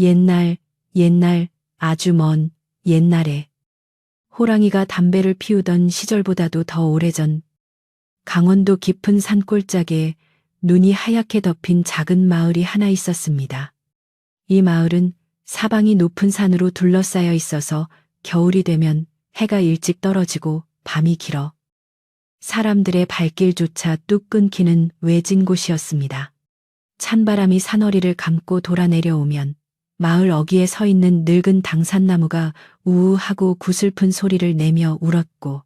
옛날, 옛날, 아주 먼 옛날에 호랑이가 담배를 피우던 시절보다도 더 오래전 강원도 깊은 산골짜기에 눈이 하얗게 덮인 작은 마을이 하나 있었습니다. 이 마을은 사방이 높은 산으로 둘러싸여 있어서 겨울이 되면 해가 일찍 떨어지고 밤이 길어 사람들의 발길조차 뚝 끊기는 외진 곳이었습니다. 찬바람이 산허리를 감고 돌아 내려오면 마을 어귀에 서 있는 늙은 당산나무가 우우하고 구슬픈 소리를 내며 울었고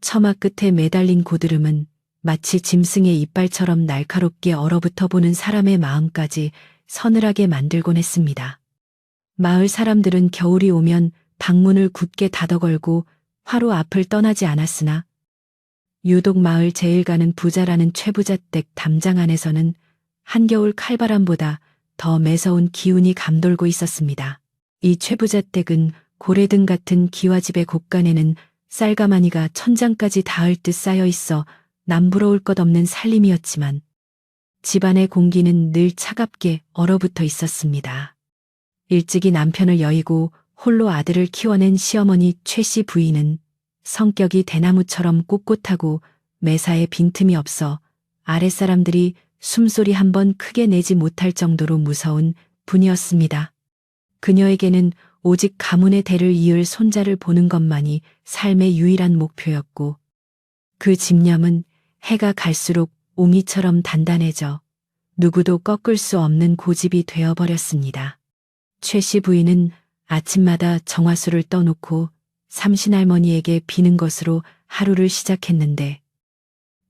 처마 끝에 매달린 고드름은 마치 짐승의 이빨처럼 날카롭게 얼어붙어 보는 사람의 마음까지 서늘하게 만들곤 했습니다. 마을 사람들은 겨울이 오면 방문을 굳게 닫아걸고 화로 앞을 떠나지 않았으나 유독 마을 제일 가는 부자라는 최부자댁 담장 안에서는 한겨울 칼바람보다 더 매서운 기운이 감돌고 있었습니다. 이 최부자댁은 고래등 같은 기와집의 곳간에는 쌀가마니가 천장까지 닿을 듯 쌓여 있어 남부러울 것 없는 살림이었지만 집안의 공기는 늘 차갑게 얼어붙어 있었습니다. 일찍이 남편을 여의고 홀로 아들을 키워낸 시어머니 최씨 부인은 성격이 대나무처럼 꼿꼿하고 매사에 빈틈이 없어 아랫사람들이 숨소리 한번 크게 내지 못할 정도로 무서운 분이었습니다. 그녀에게는 오직 가문의 대를 이을 손자를 보는 것만이 삶의 유일한 목표였고 그 집념은 해가 갈수록 옹이처럼 단단해져 누구도 꺾을 수 없는 고집이 되어버렸습니다. 최씨 부인은 아침마다 정화수를 떠놓고 삼신할머니에게 비는 것으로 하루를 시작했는데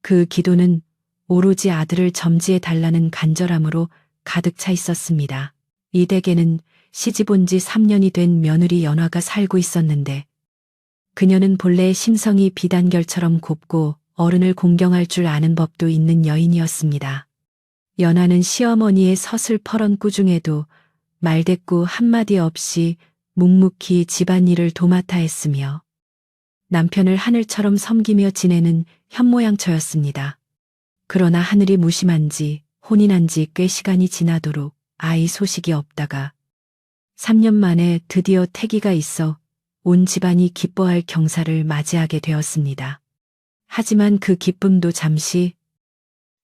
그 기도는 오로지 아들을 점지해 달라는 간절함으로 가득 차 있었습니다. 이 댁에는 시집 온 지 3년이 된 며느리 연화가 살고 있었는데 그녀는 본래 심성이 비단결처럼 곱고 어른을 공경할 줄 아는 법도 있는 여인이었습니다. 연화는 시어머니의 서슬퍼런 꾸중에도 말대꾸 한마디 없이 묵묵히 집안일을 도맡아 했으며 남편을 하늘처럼 섬기며 지내는 현모양처였습니다. 그러나 하늘이 무심한지 혼인한 지 꽤 시간이 지나도록 아이 소식이 없다가 3년 만에 드디어 태기가 있어 온 집안이 기뻐할 경사를 맞이하게 되었습니다. 하지만 그 기쁨도 잠시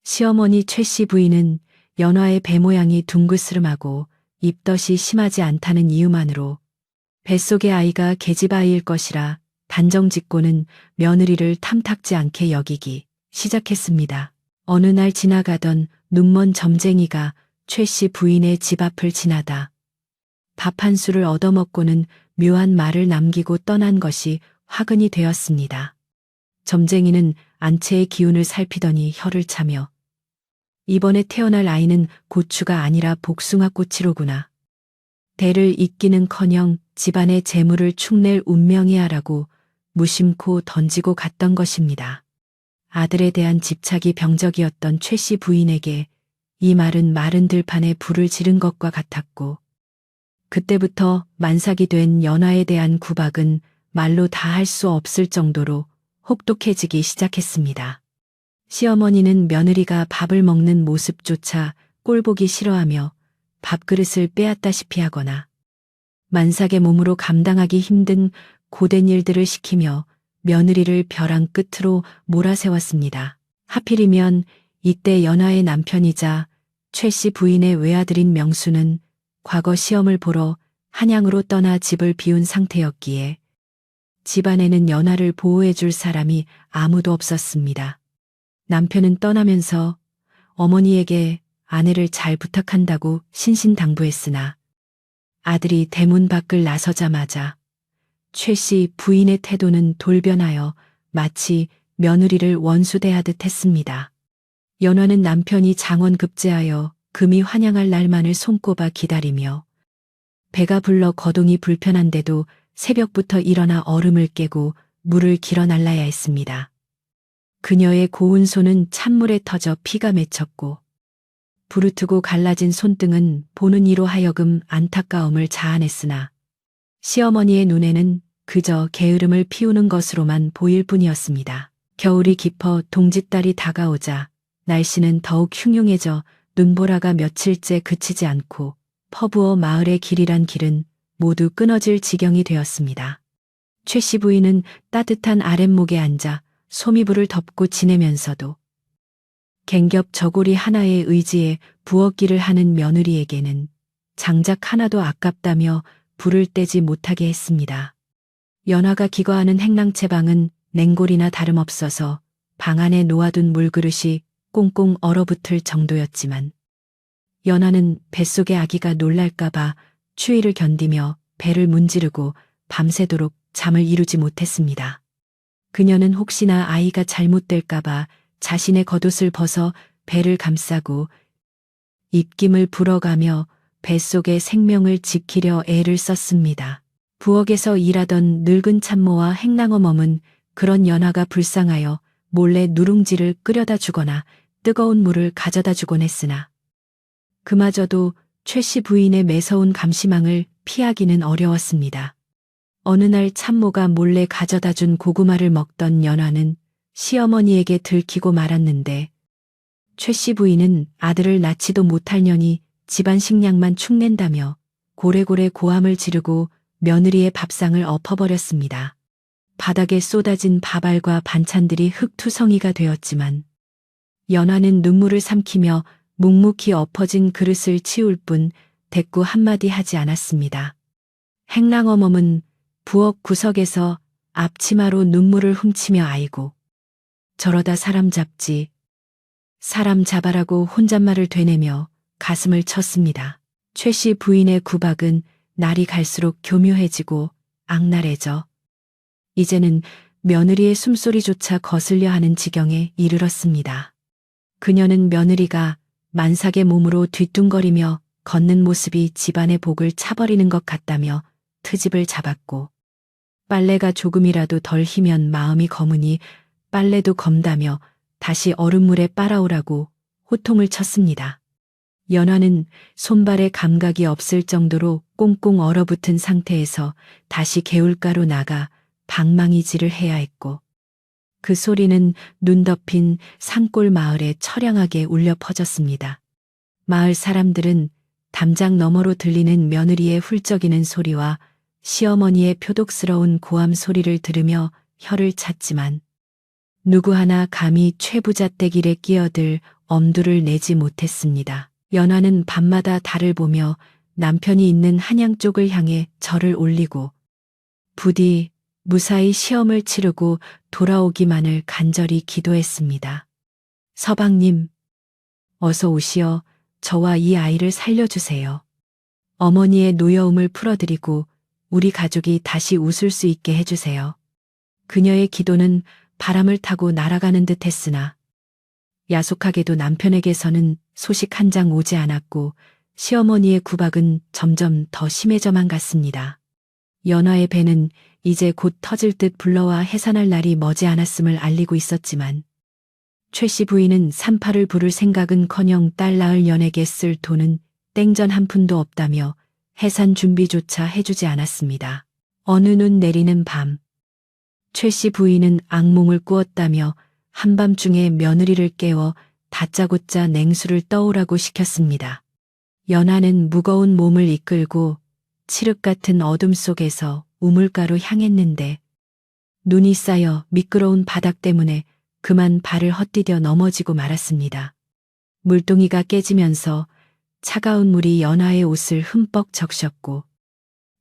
시어머니 최씨 부인은 연화의 배 모양이 둥그스름하고 입덧이 심하지 않다는 이유만으로 뱃속의 아이가 계집아이일 것이라 단정짓고는 며느리를 탐탁지 않게 여기기 시작했습니다. 어느 날 지나가던 눈먼 점쟁이가 최씨 부인의 집 앞을 지나다 밥 한 수를 얻어먹고는 묘한 말을 남기고 떠난 것이 화근이 되었습니다. 점쟁이는 안채의 기운을 살피더니 혀를 차며 이번에 태어날 아이는 고추가 아니라 복숭아꽃이로구나. 대를 잇기는커녕 집안의 재물을 축낼 운명이야라고 무심코 던지고 갔던 것입니다. 아들에 대한 집착이 병적이었던 최씨 부인에게 이 말은 마른 들판에 불을 지른 것과 같았고 그때부터 만삭이 된 연화에 대한 구박은 말로 다 할 수 없을 정도로 혹독해지기 시작했습니다. 시어머니는 며느리가 밥을 먹는 모습조차 꼴보기 싫어하며 밥그릇을 빼앗다시피 하거나 만삭의 몸으로 감당하기 힘든 고된 일들을 시키며 며느리를 벼랑 끝으로 몰아세웠습니다. 하필이면 이때 연화의 남편이자 최씨 부인의 외아들인 명수는 과거 시험을 보러 한양으로 떠나 집을 비운 상태였기에 집안에는 연화를 보호해 줄 사람이 아무도 없었습니다. 남편은 떠나면서 어머니에게 아내를 잘 부탁한다고 신신당부했으나 아들이 대문 밖을 나서자마자 최씨 부인의 태도는 돌변하여 마치 며느리를 원수대하듯 했습니다. 연화는 남편이 장원급제하여 금이 환영할 날만을 손꼽아 기다리며 배가 불러 거동이 불편한데도 새벽부터 일어나 얼음을 깨고 물을 길어 날라야 했습니다. 그녀의 고운 손은 찬물에 터져 피가 맺혔고 부르트고 갈라진 손등은 보는 이로 하여금 안타까움을 자아냈으나 시어머니의 눈에는 그저 게으름을 피우는 것으로만 보일 뿐이었습니다. 겨울이 깊어 동짓달이 다가오자 날씨는 더욱 흉흉해져 눈보라가 며칠째 그치지 않고 퍼부어 마을의 길이란 길은 모두 끊어질 지경이 되었습니다. 최 씨 부인은 따뜻한 아랫목에 앉아 소미불을 덮고 지내면서도 갱겹 저고리 하나의 의지에 부엌일을 하는 며느리에게는 장작 하나도 아깝다며 불을 떼지 못하게 했습니다. 연화가 기거하는 행랑채 방은 냉골이나 다름없어서 방 안에 놓아둔 물그릇이 꽁꽁 얼어붙을 정도였지만 연화는 뱃속의 아기가 놀랄까봐 추위를 견디며 배를 문지르고 밤새도록 잠을 이루지 못했습니다. 그녀는 혹시나 아이가 잘못될까봐 자신의 겉옷을 벗어 배를 감싸고 입김을 불어가며 뱃속의 생명을 지키려 애를 썼습니다. 부엌에서 일하던 늙은 참모와 행랑어멈은 그런 연화가 불쌍하여 몰래 누룽지를 끓여다 주거나 뜨거운 물을 가져다 주곤 했으나 그마저도 최 씨 부인의 매서운 감시망을 피하기는 어려웠습니다. 어느 날 참모가 몰래 가져다 준 고구마를 먹던 연화는 시어머니에게 들키고 말았는데 최 씨 부인은 아들을 낳지도 못할 년이 집안 식량만 축낸다며 고래고래 고함을 지르고 며느리의 밥상을 엎어버렸습니다. 바닥에 쏟아진 밥알과 반찬들이 흙투성이가 되었지만 연화는 눈물을 삼키며 묵묵히 엎어진 그릇을 치울 뿐 대꾸 한마디 하지 않았습니다. 행랑어멈은 부엌 구석에서 앞치마로 눈물을 훔치며 아이고 저러다 사람 잡지 사람 잡아라고 혼잣말을 되내며 가슴을 쳤습니다. 최 씨 부인의 구박은 날이 갈수록 교묘해지고 악랄해져 이제는 며느리의 숨소리조차 거슬려 하는 지경에 이르렀습니다. 그녀는 며느리가 만삭의 몸으로 뒤뚱거리며 걷는 모습이 집안의 복을 차버리는 것 같다며 트집을 잡았고 빨래가 조금이라도 덜 희면 마음이 검으니 빨래도 검다며 다시 얼음물에 빨아오라고 호통을 쳤습니다. 연화는 손발에 감각이 없을 정도로 꽁꽁 얼어붙은 상태에서 다시 개울가로 나가 방망이질을 해야 했고 그 소리는 눈 덮인 산골 마을에 처량하게 울려 퍼졌습니다. 마을 사람들은 담장 너머로 들리는 며느리의 훌쩍이는 소리와 시어머니의 표독스러운 고함 소리를 들으며 혀를 찼지만 누구 하나 감히 최부잣대길에 끼어들 엄두를 내지 못했습니다. 연화는 밤마다 달을 보며 남편이 있는 한양 쪽을 향해 절을 올리고 부디 무사히 시험을 치르고 돌아오기만을 간절히 기도했습니다. 서방님, 어서 오시어 저와 이 아이를 살려주세요. 어머니의 노여움을 풀어드리고 우리 가족이 다시 웃을 수 있게 해주세요. 그녀의 기도는 바람을 타고 날아가는 듯 했으나 야속하게도 남편에게서는 소식 한 장 오지 않았고 시어머니의 구박은 점점 더 심해져만 갔습니다. 연화의 배는 이제 곧 터질 듯 불러와 해산할 날이 머지않았음을 알리고 있었지만 최 씨 부인은 산파를 부를 생각은커녕 딸 낳을 연에게 쓸 돈은 땡전 한 푼도 없다며 해산 준비조차 해주지 않았습니다. 어느 눈 내리는 밤 최 씨 부인은 악몽을 꾸었다며 한밤중에 며느리를 깨워 다짜고짜 냉수를 떠오라고 시켰습니다. 연화는 무거운 몸을 이끌고 칠흑 같은 어둠 속에서 우물가로 향했는데 눈이 쌓여 미끄러운 바닥 때문에 그만 발을 헛디뎌 넘어지고 말았습니다. 물동이가 깨지면서 차가운 물이 연화의 옷을 흠뻑 적셨고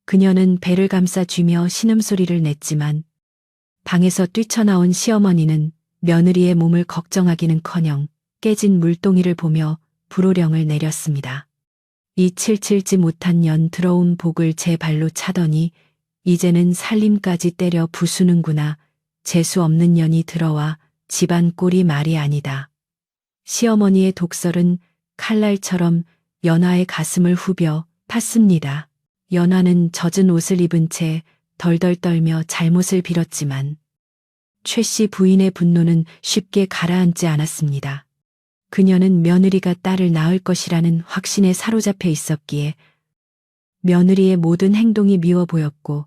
그녀는 배를 감싸 쥐며 신음소리를 냈지만 방에서 뛰쳐나온 시어머니는 며느리의 몸을 걱정하기는커녕 깨진 물동이를 보며 불호령을 내렸습니다. 이 칠칠지 못한 년 들어온 복을 제 발로 차더니 이제는 살림까지 때려 부수는구나. 재수 없는 년이 들어와 집안 꼴이 말이 아니다. 시어머니의 독설은 칼날처럼 연화의 가슴을 후벼 팠습니다. 연화는 젖은 옷을 입은 채 덜덜 떨며 잘못을 빌었지만 최 씨 부인의 분노는 쉽게 가라앉지 않았습니다. 그녀는 며느리가 딸을 낳을 것이라는 확신에 사로잡혀 있었기에 며느리의 모든 행동이 미워 보였고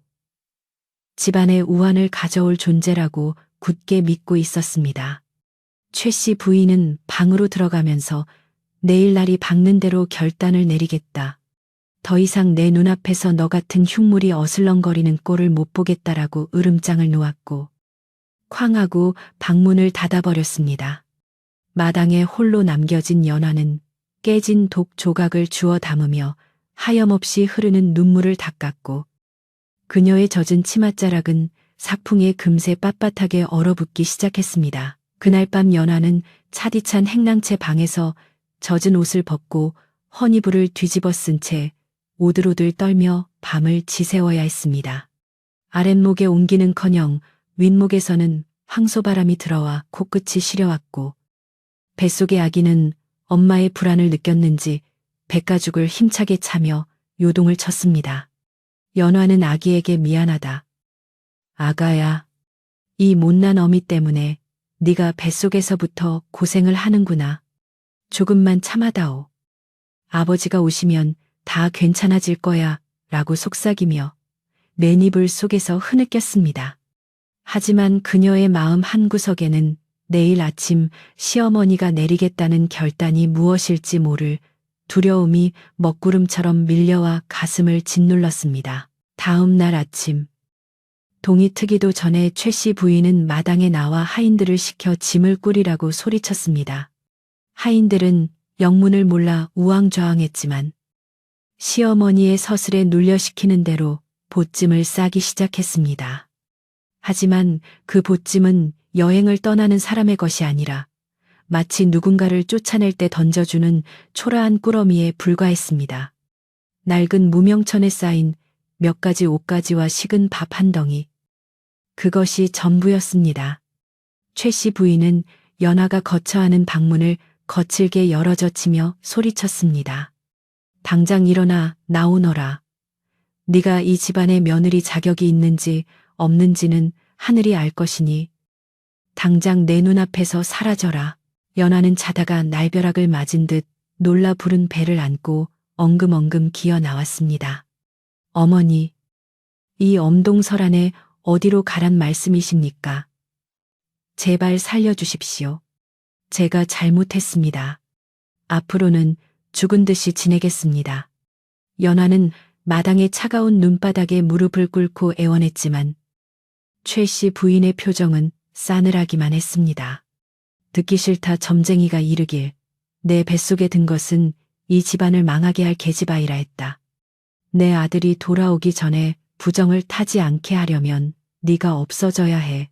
집안에 우환을 가져올 존재라고 굳게 믿고 있었습니다. 최 씨 부인은 방으로 들어가면서 내일 날이 밝는 대로 결단을 내리겠다. 더 이상 내 눈앞에서 너 같은 흉물이 어슬렁거리는 꼴을 못 보겠다라고 으름장을 놓았고 쾅하고 방문을 닫아버렸습니다. 마당에 홀로 남겨진 연화는 깨진 독 조각을 주워 담으며 하염없이 흐르는 눈물을 닦았고 그녀의 젖은 치맛자락은 사풍에 금세 빳빳하게 얼어붙기 시작했습니다. 그날 밤 연화는 차디찬 행랑채 방에서 젖은 옷을 벗고 헌이불을 뒤집어 쓴 채 오들오들 떨며 밤을 지새워야 했습니다. 아랫목에 옮기는커녕 윗목에서는 황소바람이 들어와 코끝이 시려왔고 뱃속의 아기는 엄마의 불안을 느꼈는지 백가죽을 힘차게 차며 요동을 쳤습니다. 연화는 아기에게 미안하다. 아가야, 이 못난 어미 때문에 네가 뱃속에서부터 고생을 하는구나. 조금만 참아다오. 아버지가 오시면 다 괜찮아질 거야 라고 속삭이며 맨이불 속에서 흐느꼈습니다. 하지만 그녀의 마음 한구석에는 내일 아침 시어머니가 내리겠다는 결단이 무엇일지 모를 두려움이 먹구름처럼 밀려와 가슴을 짓눌렀습니다. 다음 날 아침 동이 트기도 전에 최 씨 부인은 마당에 나와 하인들을 시켜 짐을 꾸리라고 소리쳤습니다. 하인들은 영문을 몰라 우왕좌왕했지만 시어머니의 서슬에 눌려시키는 대로 보찜을 싸기 시작했습니다. 하지만 그 보찜은 여행을 떠나는 사람의 것이 아니라 마치 누군가를 쫓아낼 때 던져주는 초라한 꾸러미에 불과했습니다. 낡은 무명천에 쌓인 몇 가지 옷가지와 식은 밥 한 덩이. 그것이 전부였습니다. 최 씨 부인은 연화가 거처하는 방문을 거칠게 열어젖히며 소리쳤습니다. 당장 일어나 나오너라. 네가 이 집안의 며느리 자격이 있는지 없는지는 하늘이 알 것이니 당장 내 눈앞에서 사라져라. 연화는 자다가 날벼락을 맞은 듯 놀라 부른 배를 안고 엉금엉금 기어 나왔습니다. 어머니, 이 엄동설안에 어디로 가란 말씀이십니까? 제발 살려주십시오. 제가 잘못했습니다. 앞으로는 죽은 듯이 지내겠습니다. 연화는 마당의 차가운 눈바닥에 무릎을 꿇고 애원했지만 최 씨 부인의 표정은 싸늘하기만 했습니다. 듣기 싫다 점쟁이가 이르길 내 뱃속에 든 것은 이 집안을 망하게 할 계집아이라 했다. 내 아들이 돌아오기 전에 부정을 타지 않게 하려면 네가 없어져야 해.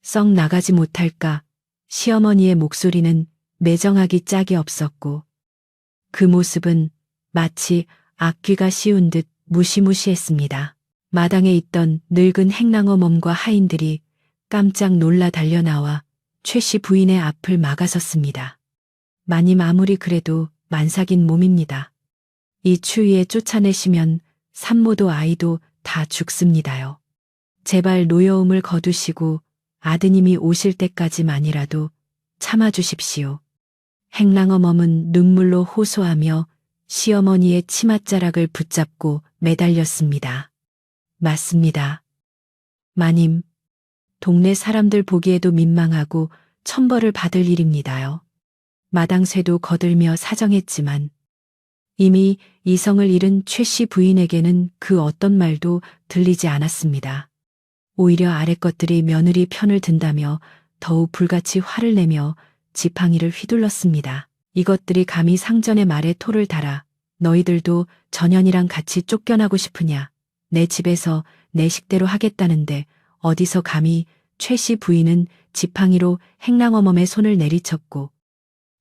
썩 나가지 못할까? 시어머니의 목소리는 매정하기 짝이 없었고 그 모습은 마치 악귀가 씌운 듯 무시무시했습니다. 마당에 있던 늙은 행랑어 몸과 하인들이 깜짝 놀라 달려나와 최 씨 부인의 앞을 막아섰습니다. 마님 아무리 그래도 만삭인 몸입니다. 이 추위에 쫓아내시면 산모도 아이도 다 죽습니다요. 제발 노여움을 거두시고 아드님이 오실 때까지만이라도 참아주십시오. 행랑어 몸은 눈물로 호소하며 시어머니의 치맛자락을 붙잡고 매달렸습니다. 맞습니다. 마님, 동네 사람들 보기에도 민망하고 천벌을 받을 일입니다요. 마당쇠도 거들며 사정했지만 이미 이성을 잃은 최 씨 부인에게는 그 어떤 말도 들리지 않았습니다. 오히려 아랫 것들이 며느리 편을 든다며 더욱 불같이 화를 내며 지팡이를 휘둘렀습니다. 이것들이 감히 상전의 말에 토를 달아 너희들도 전현이랑 같이 쫓겨나고 싶으냐. 내 집에서 내 식대로 하겠다는데 어디서 감히. 최 씨 부인은 지팡이로 행랑어멈의 손을 내리쳤고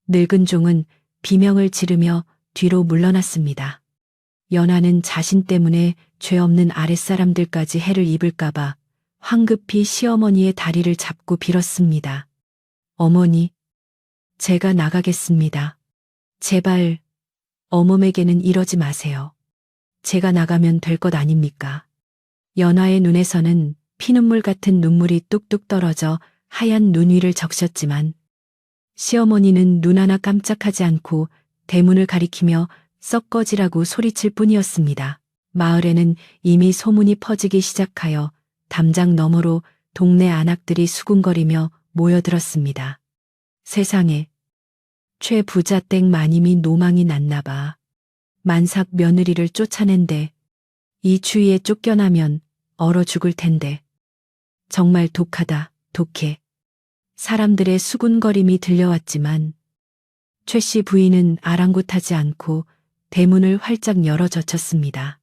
늙은 종은 비명을 지르며 뒤로 물러났습니다. 연화는 자신 때문에 죄 없는 아랫사람들까지 해를 입을까봐 황급히 시어머니의 다리를 잡고 빌었습니다. 어머니, 제가 나가겠습니다. 제발 어멈에게는 이러지 마세요. 제가 나가면 될 것 아닙니까? 연화의 눈에서는 피눈물 같은 눈물이 뚝뚝 떨어져 하얀 눈 위를 적셨지만 시어머니는 눈 하나 깜짝하지 않고 대문을 가리키며 썩 꺼지라고 소리칠 뿐이었습니다. 마을에는 이미 소문이 퍼지기 시작하여 담장 너머로 동네 안악들이 수군거리며 모여들었습니다. 세상에, 최 부자댁 마님이 노망이 났나 봐. 만삭 며느리를 쫓아낸대. 이 추위에 쫓겨나면 얼어 죽을 텐데. 정말 독하다, 독해. 사람들의 수군거림이 들려왔지만 최 씨 부인은 아랑곳하지 않고 대문을 활짝 열어 젖혔습니다.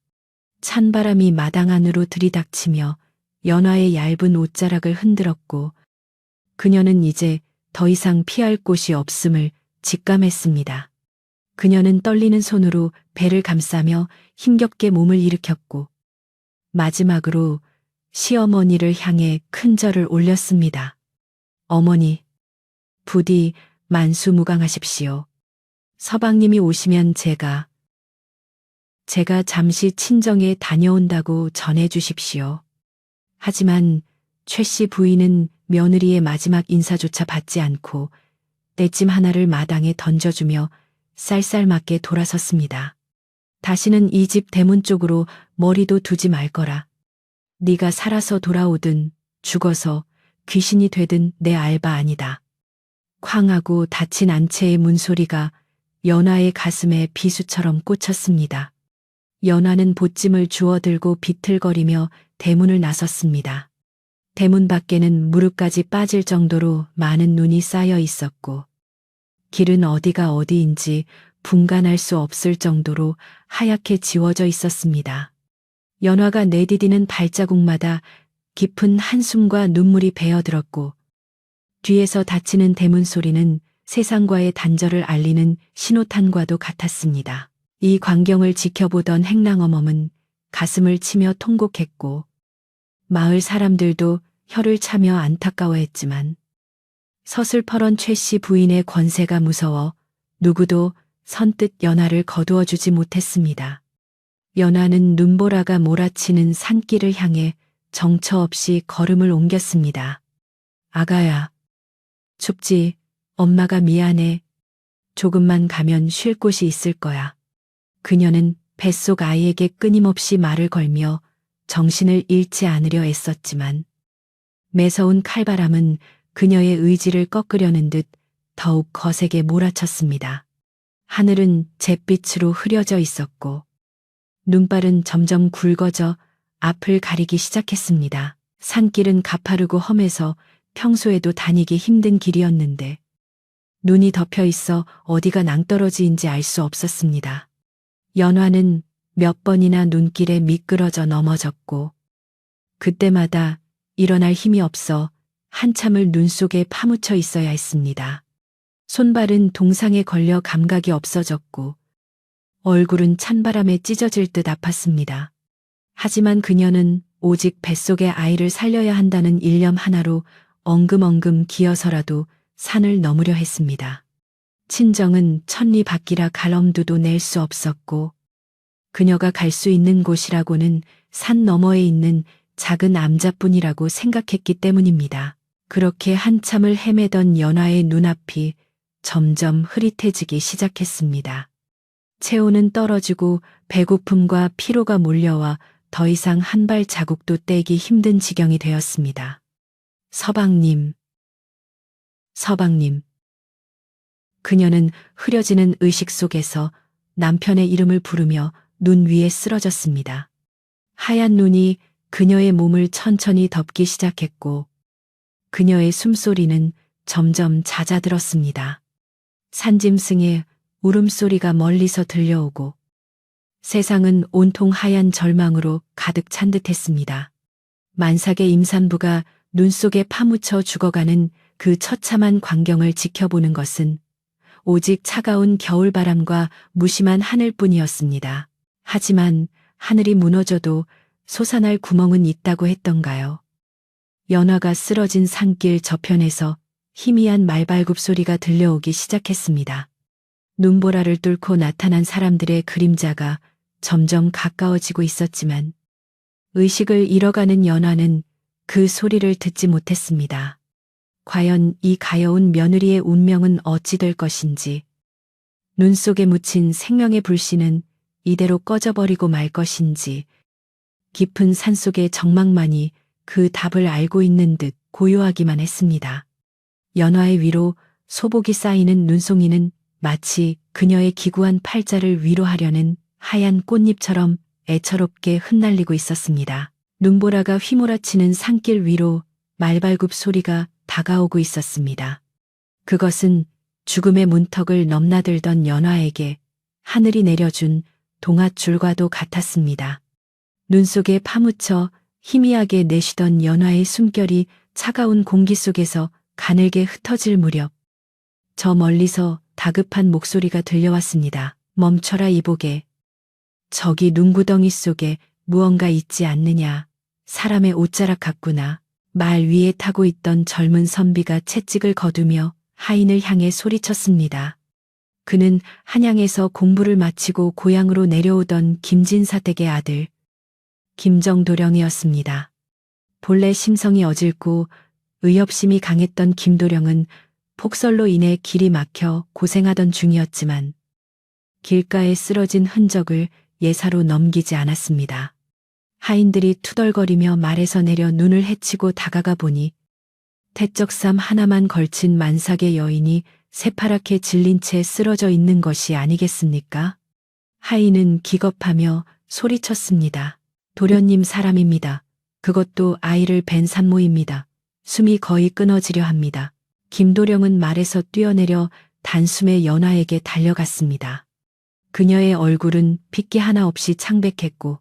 찬바람이 마당 안으로 들이닥치며 연화의 얇은 옷자락을 흔들었고 그녀는 이제 더 이상 피할 곳이 없음을 직감했습니다. 그녀는 떨리는 손으로 배를 감싸며 힘겹게 몸을 일으켰고 마지막으로 시어머니를 향해 큰 절을 올렸습니다. 어머니, 부디 만수무강하십시오. 서방님이 오시면 제가 잠시 친정에 다녀온다고 전해 주십시오. 하지만 최 씨 부인은 며느리의 마지막 인사조차 받지 않고 떼찜 하나를 마당에 던져주며 쌀쌀맞게 돌아섰습니다. 다시는 이 집 대문 쪽으로 머리도 두지 말 거라. 네가 살아서 돌아오든 죽어서 귀신이 되든 내 알바 아니다. 쾅 하고 닫힌 안채의 문소리가 연화의 가슴에 비수처럼 꽂혔습니다. 연화는 보찜을 주워들고 비틀거리며 대문을 나섰습니다. 대문 밖에는 무릎까지 빠질 정도로 많은 눈이 쌓여 있었고 길은 어디가 어디인지 분간할 수 없을 정도로 하얗게 지워져 있었습니다. 연화가 내디디는 발자국마다 깊은 한숨과 눈물이 배어들었고 뒤에서 닫히는 대문 소리는 세상과의 단절을 알리는 신호탄과도 같았습니다. 이 광경을 지켜보던 행랑어멈은 가슴을 치며 통곡했고 마을 사람들도 혀를 차며 안타까워했지만 서슬퍼런 최 씨 부인의 권세가 무서워 누구도 선뜻 연화를 거두어 주지 못했습니다. 연화는 눈보라가 몰아치는 산길을 향해 정처 없이 걸음을 옮겼습니다. 아가야, 춥지? 엄마가 미안해. 조금만 가면 쉴 곳이 있을 거야. 그녀는 뱃속 아이에게 끊임없이 말을 걸며 정신을 잃지 않으려 애썼지만 매서운 칼바람은 그녀의 의지를 꺾으려는 듯 더욱 거세게 몰아쳤습니다. 하늘은 잿빛으로 흐려져 있었고 눈발은 점점 굵어져 앞을 가리기 시작했습니다. 산길은 가파르고 험해서 평소에도 다니기 힘든 길이었는데 눈이 덮여 있어 어디가 낭떠러지인지 알 수 없었습니다. 연화는 몇 번이나 눈길에 미끄러져 넘어졌고 그때마다 일어날 힘이 없어 한참을 눈 속에 파묻혀 있어야 했습니다. 손발은 동상에 걸려 감각이 없어졌고 얼굴은 찬바람에 찢어질 듯 아팠습니다. 하지만 그녀는 오직 뱃속의 아이를 살려야 한다는 일념 하나로 엉금엉금 기어서라도 산을 넘으려 했습니다. 친정은 천리 밖이라 갈 엄두도 낼 수 없었고 그녀가 갈 수 있는 곳이라고는 산 너머에 있는 작은 암자뿐이라고 생각했기 때문입니다. 그렇게 한참을 헤매던 연화의 눈앞이 점점 흐릿해지기 시작했습니다. 체온은 떨어지고 배고픔과 피로가 몰려와 더 이상 한 발 자국도 떼기 힘든 지경이 되었습니다. 서방님, 서방님. 그녀는 흐려지는 의식 속에서 남편의 이름을 부르며 눈 위에 쓰러졌습니다. 하얀 눈이 그녀의 몸을 천천히 덮기 시작했고 그녀의 숨소리는 점점 잦아들었습니다. 산짐승의 울음소리가 멀리서 들려오고 세상은 온통 하얀 절망으로 가득 찬 듯했습니다. 만삭의 임산부가 눈 속에 파묻혀 죽어가는 그 처참한 광경을 지켜보는 것은 오직 차가운 겨울바람과 무심한 하늘뿐이었습니다. 하지만 하늘이 무너져도 솟아날 구멍은 있다고 했던가요? 연화가 쓰러진 산길 저편에서 희미한 말발굽 소리가 들려오기 시작했습니다. 눈보라를 뚫고 나타난 사람들의 그림자가 점점 가까워지고 있었지만 의식을 잃어가는 연화는 그 소리를 듣지 못했습니다. 과연 이 가여운 며느리의 운명은 어찌 될 것인지, 눈 속에 묻힌 생명의 불씨는 이대로 꺼져버리고 말 것인지, 깊은 산속의 정막만이 그 답을 알고 있는 듯 고요하기만 했습니다. 연화의 위로 소복이 쌓이는 눈송이는 마치 그녀의 기구한 팔자를 위로하려는 하얀 꽃잎처럼 애처롭게 흩날리고 있었습니다. 눈보라가 휘몰아치는 산길 위로 말발굽 소리가 다가오고 있었습니다. 그것은 죽음의 문턱을 넘나들던 연화에게 하늘이 내려준 동아줄과도 같았습니다. 눈 속에 파묻혀 희미하게 내쉬던 연화의 숨결이 차가운 공기 속에서 가늘게 흩어질 무렵 저 멀리서 다급한 목소리가 들려왔습니다. 멈춰라 이보게. 저기 눈구덩이 속에 무언가 있지 않느냐. 사람의 옷자락 같구나. 말 위에 타고 있던 젊은 선비가 채찍을 거두며 하인을 향해 소리쳤습니다. 그는 한양에서 공부를 마치고 고향으로 내려오던 김진사 댁의 아들 김정도령이었습니다. 본래 심성이 어질고 의협심이 강했던 김도령은 폭설로 인해 길이 막혀 고생하던 중이었지만 길가에 쓰러진 흔적을 예사로 넘기지 않았습니다. 하인들이 투덜거리며 말에서 내려 눈을 헤치고 다가가 보니 태적삼 하나만 걸친 만삭의 여인이 새파랗게 질린 채 쓰러져 있는 것이 아니겠습니까? 하인은 기겁하며 소리쳤습니다. 도련님 사람입니다. 그것도 아이를 뵌 산모입니다. 숨이 거의 끊어지려 합니다. 김도령은 말에서 뛰어내려 단숨에 연화에게 달려갔습니다. 그녀의 얼굴은 핏기 하나 없이 창백했고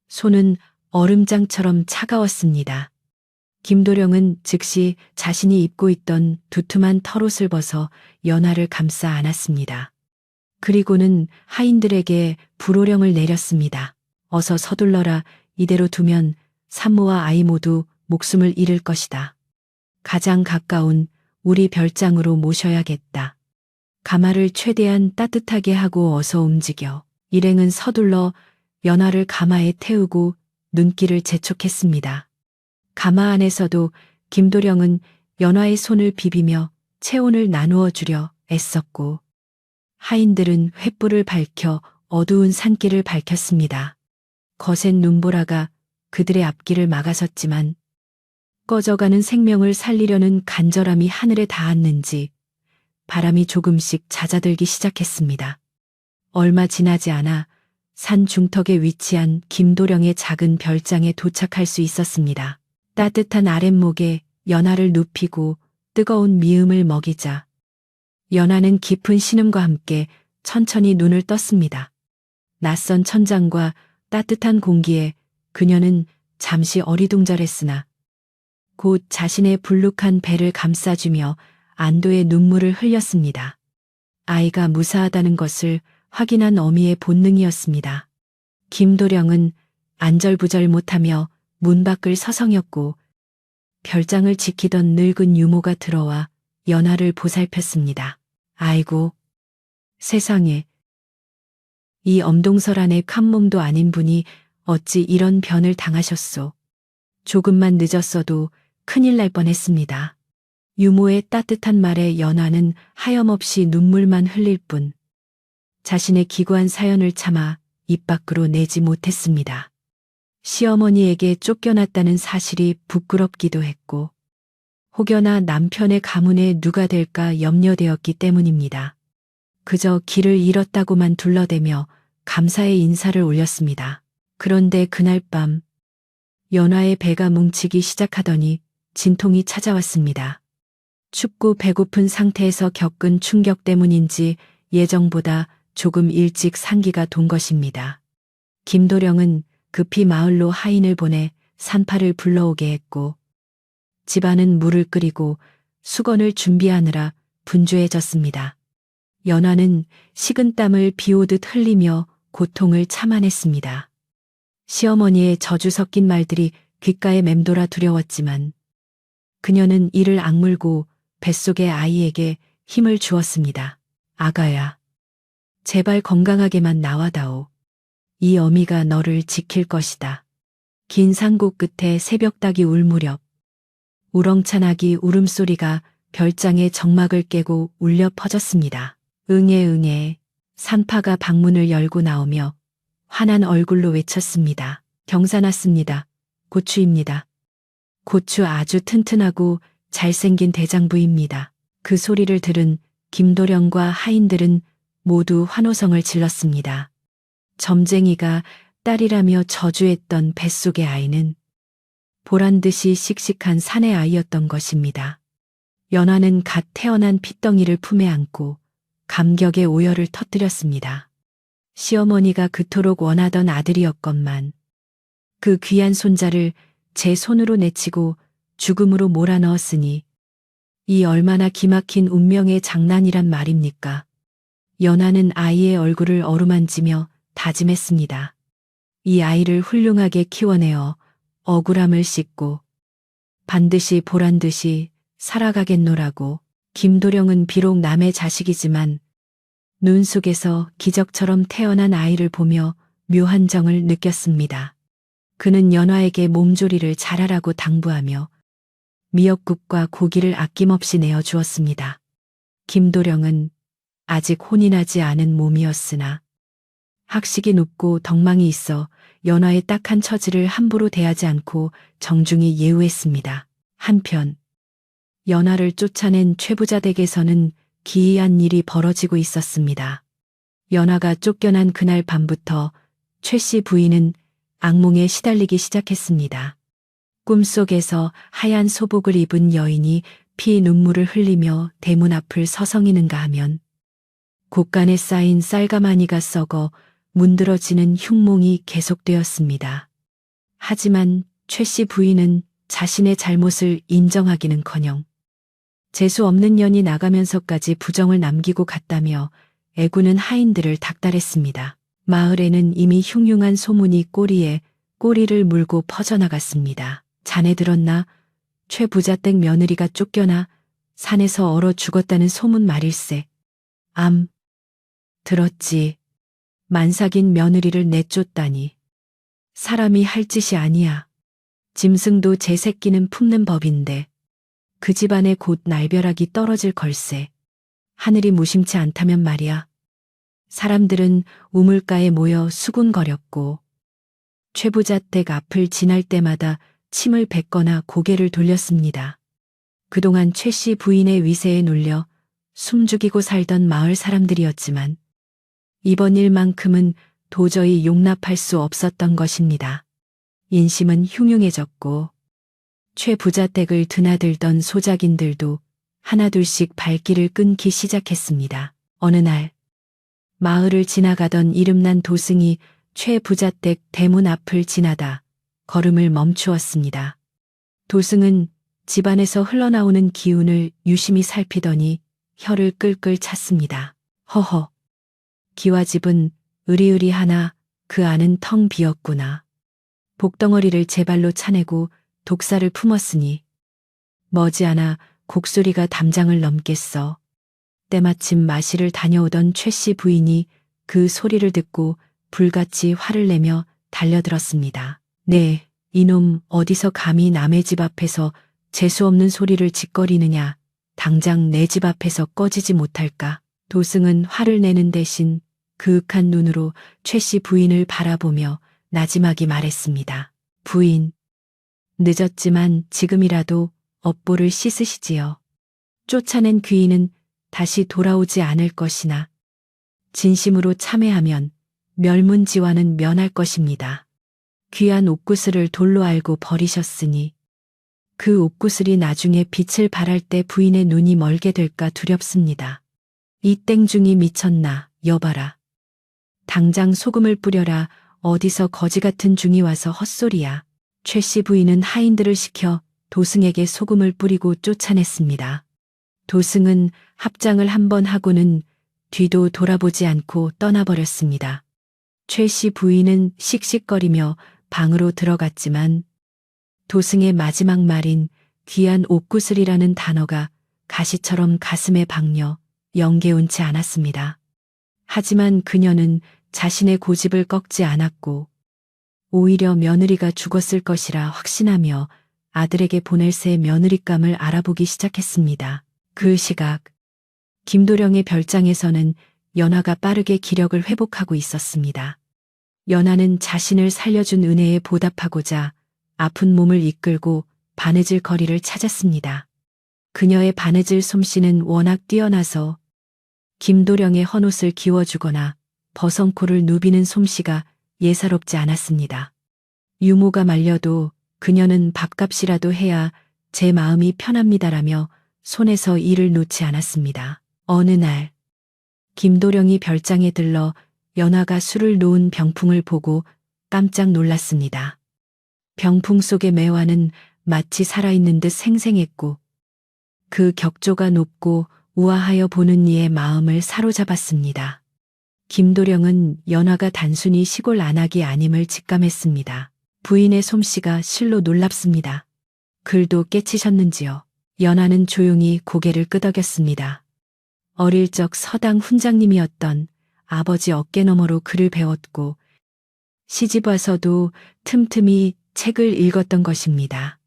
손은 얼음장처럼 차가웠습니다. 김도령은 즉시 자신이 입고 있던 두툼한 털옷을 벗어 연화를 감싸 안았습니다. 그리고는 하인들에게 불호령을 내렸습니다. 어서 서둘러라. 이대로 두면 산모와 아이 모두 목숨을 잃을 것이다. 가장 가까운 우리 별장으로 모셔야겠다. 가마를 최대한 따뜻하게 하고 어서 움직여. 일행은 서둘러 연화를 가마에 태우고 눈길을 재촉했습니다. 가마 안에서도 김도령은 연화의 손을 비비며 체온을 나누어 주려 애썼고 하인들은 횃불을 밝혀 어두운 산길을 밝혔습니다. 거센 눈보라가 그들의 앞길을 막아섰지만 꺼져가는 생명을 살리려는 간절함이 하늘에 닿았는지 바람이 조금씩 잦아들기 시작했습니다. 얼마 지나지 않아 산 중턱에 위치한 김도령의 작은 별장에 도착할 수 있었습니다. 따뜻한 아랫목에 연화를 눕히고 뜨거운 미음을 먹이자 연화는 깊은 신음과 함께 천천히 눈을 떴습니다. 낯선 천장과 따뜻한 공기에 그녀는 잠시 어리둥절했으나 곧 자신의 불룩한 배를 감싸주며 안도의 눈물을 흘렸습니다. 아이가 무사하다는 것을 확인한 어미의 본능이었습니다. 김도령은 안절부절 못하며 문 밖을 서성였고 별장을 지키던 늙은 유모가 들어와 연화를 보살폈습니다. 아이고, 세상에. 이 엄동설 안에 칸몸도 아닌 분이 어찌 이런 변을 당하셨소. 조금만 늦었어도 큰일 날 뻔했습니다. 유모의 따뜻한 말에 연화는 하염없이 눈물만 흘릴 뿐 자신의 기구한 사연을 참아 입 밖으로 내지 못했습니다. 시어머니에게 쫓겨났다는 사실이 부끄럽기도 했고 혹여나 남편의 가문에 누가 될까 염려되었기 때문입니다. 그저 길을 잃었다고만 둘러대며 감사의 인사를 올렸습니다. 그런데 그날 밤 연화의 배가 뭉치기 시작하더니 진통이 찾아왔습니다. 춥고 배고픈 상태에서 겪은 충격 때문인지 예정보다 조금 일찍 상기가 돈 것입니다. 김도령은 급히 마을로 하인을 보내 산파를 불러오게 했고 집안은 물을 끓이고 수건을 준비하느라 분주해졌습니다. 연화는 식은땀을 비오듯 흘리며 고통을 참아냈습니다. 시어머니의 저주 섞인 말들이 귓가에 맴돌아 두려웠지만 그녀는 이를 악물고 뱃속의 아이에게 힘을 주었습니다. 아가야, 제발 건강하게만 나와다오. 이 어미가 너를 지킬 것이다. 긴 산곡 끝에 새벽닭이 울 무렵 우렁찬 아기 울음소리가 별장의 정막을 깨고 울려 퍼졌습니다. 응애 응애. 산파가 방문을 열고 나오며 환한 얼굴로 외쳤습니다. 경사났습니다. 고추입니다. 고추 아주 튼튼하고 잘생긴 대장부입니다. 그 소리를 들은 김도령과 하인들은 모두 환호성을 질렀습니다. 점쟁이가 딸이라며 저주했던 뱃속의 아이는 보란듯이 씩씩한 사내 아이였던 것입니다. 연화는 갓 태어난 핏덩이를 품에 안고 감격의 오열을 터뜨렸습니다. 시어머니가 그토록 원하던 아들이었건만 그 귀한 손자를 제 손으로 내치고 죽음으로 몰아넣었으니 이 얼마나 기막힌 운명의 장난이란 말입니까? 연화는 아이의 얼굴을 어루만지며 다짐했습니다. 이 아이를 훌륭하게 키워내어 억울함을 씻고 반드시 보란듯이 살아가겠노라고. 김도령은 비록 남의 자식이지만 눈 속에서 기적처럼 태어난 아이를 보며 묘한 정을 느꼈습니다. 그는 연화에게 몸조리를 잘하라고 당부하며 미역국과 고기를 아낌없이 내어주었습니다. 김도령은 아직 혼이 나지 않은 몸이었으나 학식이 높고 덕망이 있어 연화의 딱한 처지를 함부로 대하지 않고 정중히 예우했습니다. 한편 연화를 쫓아낸 최부자 댁에서는 기이한 일이 벌어지고 있었습니다. 연화가 쫓겨난 그날 밤부터 최 씨 부인은 악몽에 시달리기 시작했습니다. 꿈속에서 하얀 소복을 입은 여인이 피 눈물을 흘리며 대문 앞을 서성이는가 하면 곳간에 쌓인 쌀가마니가 썩어 문드러지는 흉몽이 계속되었습니다. 하지만 최 씨 부인은 자신의 잘못을 인정하기는커녕 재수 없는 년이 나가면서까지 부정을 남기고 갔다며 애구는 하인들을 닥달했습니다. 마을에는 이미 흉흉한 소문이 꼬리에 꼬리를 물고 퍼져나갔습니다. 자네 들었나? 최 부자댁 며느리가 쫓겨나 산에서 얼어 죽었다는 소문 말일세. 암. 들었지. 만삭인 며느리를 내쫓다니. 사람이 할 짓이 아니야. 짐승도 제 새끼는 품는 법인데 그 집안에 곧 날벼락이 떨어질 걸세. 하늘이 무심치 않다면 말이야. 사람들은 우물가에 모여 수군거렸고 최 부자댁 앞을 지날 때마다 침을 뱉거나 고개를 돌렸습니다. 그동안 최 씨 부인의 위세에 눌려 숨죽이고 살던 마을 사람들이었지만 이번 일만큼은 도저히 용납할 수 없었던 것입니다. 인심은 흉흉해졌고 최 부자댁을 드나들던 소작인들도 하나둘씩 발길을 끊기 시작했습니다. 어느 날 마을을 지나가던 이름난 도승이 최 부자댁 대문 앞을 지나다 걸음을 멈추었습니다. 도승은 집안에서 흘러나오는 기운을 유심히 살피더니 혀를 끌끌 찼습니다. 허허. 기와집은 으리으리하나 그 안은 텅 비었구나. 복덩어리를 제 발로 차내고 독사를 품었으니 머지않아 곡소리가 담장을 넘겠어. 때마침 마실을 다녀오던 최 씨 부인이 그 소리를 듣고 불같이 화를 내며 달려들었습니다. 네, 이놈 어디서 감히 남의 집 앞에서 재수없는 소리를 짓거리느냐. 당장 내 집 앞에서 꺼지지 못할까. 도승은 화를 내는 대신 그윽한 눈으로 최 씨 부인을 바라보며 나지막이 말했습니다. 부인, 늦었지만 지금이라도 업보를 씻으시지요. 쫓아낸 귀인은 다시 돌아오지 않을 것이나 진심으로 참회하면 멸문지화는 면할 것입니다. 귀한 옥구슬을 돌로 알고 버리셨으니 그 옥구슬이 나중에 빛을 발할 때 부인의 눈이 멀게 될까 두렵습니다. 이 땡중이 미쳤나 여봐라. 당장 소금을 뿌려라. 어디서 거지 같은 중이 와서 헛소리야. 최 씨 부인은 하인들을 시켜 도승에게 소금을 뿌리고 쫓아냈습니다. 도승은 합장을 한번 하고는 뒤도 돌아보지 않고 떠나버렸습니다. 최 씨 부인은 씩씩거리며 방으로 들어갔지만 도승의 마지막 말인 귀한 옥구슬이라는 단어가 가시처럼 가슴에 박려 영계운치 않았습니다. 하지만 그녀는 자신의 고집을 꺾지 않았고 오히려 며느리가 죽었을 것이라 확신하며 아들에게 보낼 새 며느리감을 알아보기 시작했습니다. 그 시각 김도령의 별장에서는 연화가 빠르게 기력을 회복하고 있었습니다. 연화는 자신을 살려준 은혜에 보답하고자 아픈 몸을 이끌고 바느질 거리를 찾았습니다. 그녀의 바느질 솜씨는 워낙 뛰어나서 김도령의 헌옷을 기워주거나 버선코를 누비는 솜씨가 예사롭지 않았습니다. 유모가 말려도 그녀는 밥값이라도 해야 제 마음이 편합니다라며 손에서 일을 놓지 않았습니다. 어느 날 김도령이 별장에 들러 연화가 술을 놓은 병풍을 보고 깜짝 놀랐습니다. 병풍 속의 매화는 마치 살아있는 듯 생생했고 그 격조가 높고 우아하여 보는 이의 마음을 사로잡았습니다. 김도령은 연화가 단순히 시골 안악이 아님을 직감했습니다. 부인의 솜씨가 실로 놀랍습니다. 글도 깨치셨는지요? 연화는 조용히 고개를 끄덕였습니다. 어릴 적 서당 훈장님이었던 아버지 어깨너머로 글을 배웠고 시집 와서도 틈틈이 책을 읽었던 것입니다.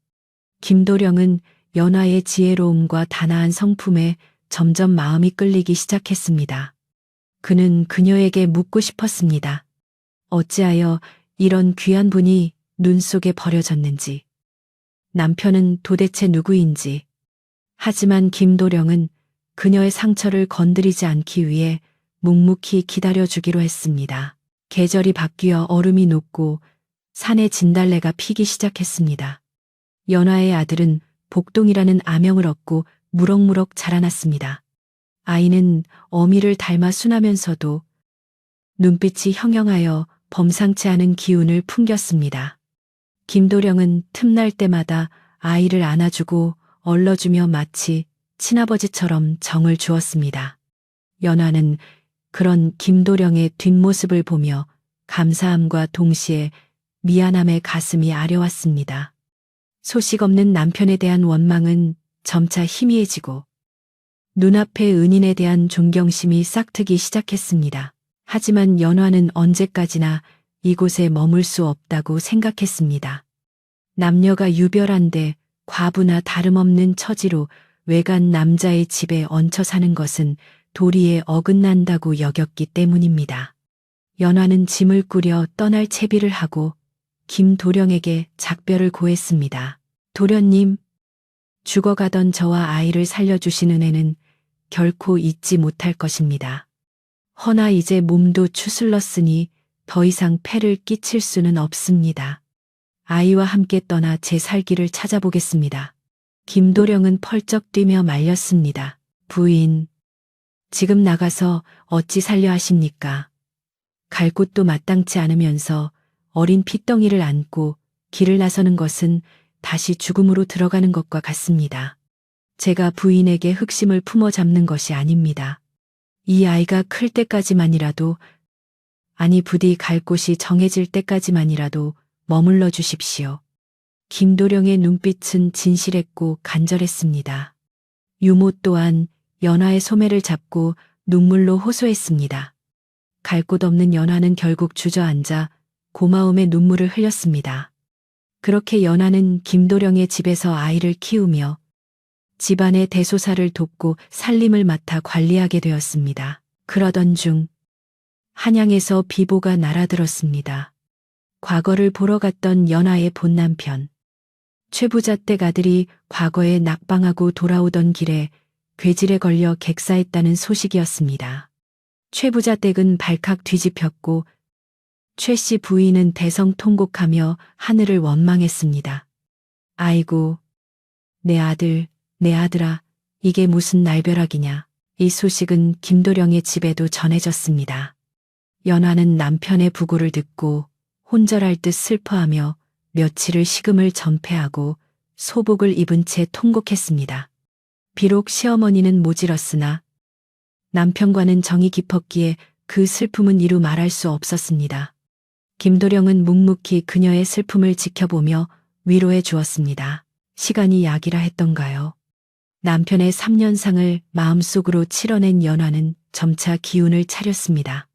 김도령은 연화의 지혜로움과 단아한 성품에 점점 마음이 끌리기 시작했습니다. 그는 그녀에게 묻고 싶었습니다. 어찌하여 이런 귀한 분이 눈 속에 버려졌는지, 남편은 도대체 누구인지. 하지만 김도령은 그녀의 상처를 건드리지 않기 위해 묵묵히 기다려주기로 했습니다. 계절이 바뀌어 얼음이 녹고 산에 진달래가 피기 시작했습니다. 연화의 아들은 복동이라는 아명을 얻고 무럭무럭 자라났습니다. 아이는 어미를 닮아 순하면서도 눈빛이 형형하여 범상치 않은 기운을 풍겼습니다. 김도령은 틈날 때마다 아이를 안아주고 얼러주며 마치 친아버지처럼 정을 주었습니다. 연화는 그런 김도령의 뒷모습을 보며 감사함과 동시에 미안함에 가슴이 아려왔습니다. 소식 없는 남편에 대한 원망은 점차 희미해지고 눈앞의 은인에 대한 존경심이 싹트기 시작했습니다. 하지만 연화는 언제까지나 이곳에 머물 수 없다고 생각했습니다. 남녀가 유별한데 과부나 다름없는 처지로 외간 남자의 집에 얹혀 사는 것은 도리에 어긋난다고 여겼기 때문입니다. 연화는 짐을 꾸려 떠날 채비를 하고 김도령에게 작별을 고했습니다. 도련님, 죽어가던 저와 아이를 살려주신 은혜는 결코 잊지 못할 것입니다. 허나 이제 몸도 추슬렀으니 더 이상 폐를 끼칠 수는 없습니다. 아이와 함께 떠나 제 살길을 찾아보겠습니다. 김도령은 펄쩍 뛰며 말렸습니다. 부인, 지금 나가서 어찌 살려 하십니까? 갈 곳도 마땅치 않으면서 어린 핏덩이를 안고 길을 나서는 것은 다시 죽음으로 들어가는 것과 같습니다. 제가 부인에게 흑심을 품어 잡는 것이 아닙니다. 이 아이가 클 때까지만이라도, 아니 부디 갈 곳이 정해질 때까지만이라도 머물러 주십시오. 김도령의 눈빛은 진실했고 간절했습니다. 유모 또한 연화의 소매를 잡고 눈물로 호소했습니다. 갈 곳 없는 연화는 결국 주저앉아 고마움의 눈물을 흘렸습니다. 그렇게 연화는 김도령의 집에서 아이를 키우며 집안의 대소사를 돕고 살림을 맡아 관리하게 되었습니다. 그러던 중 한양에서 비보가 날아들었습니다. 과거를 보러 갔던 연화의 본남편 최부자 댁 아들이 과거에 낙방하고 돌아오던 길에 괴질에 걸려 객사했다는 소식이었습니다. 최부자 댁은 발칵 뒤집혔고 최 씨 부인은 대성통곡하며 하늘을 원망했습니다. 아이고, 내 아들, 내 아들아, 이게 무슨 날벼락이냐. 이 소식은 김도령의 집에도 전해졌습니다. 연화는 남편의 부고를 듣고 혼절할 듯 슬퍼하며 며칠을 식음을 전폐하고 소복을 입은 채 통곡했습니다. 비록 시어머니는 모질었으나 남편과는 정이 깊었기에 그 슬픔은 이루 말할 수 없었습니다. 김도령은 묵묵히 그녀의 슬픔을 지켜보며 위로해 주었습니다. 시간이 약이라 했던가요? 남편의 3년상을 마음속으로 치러낸 연화는 점차 기운을 차렸습니다.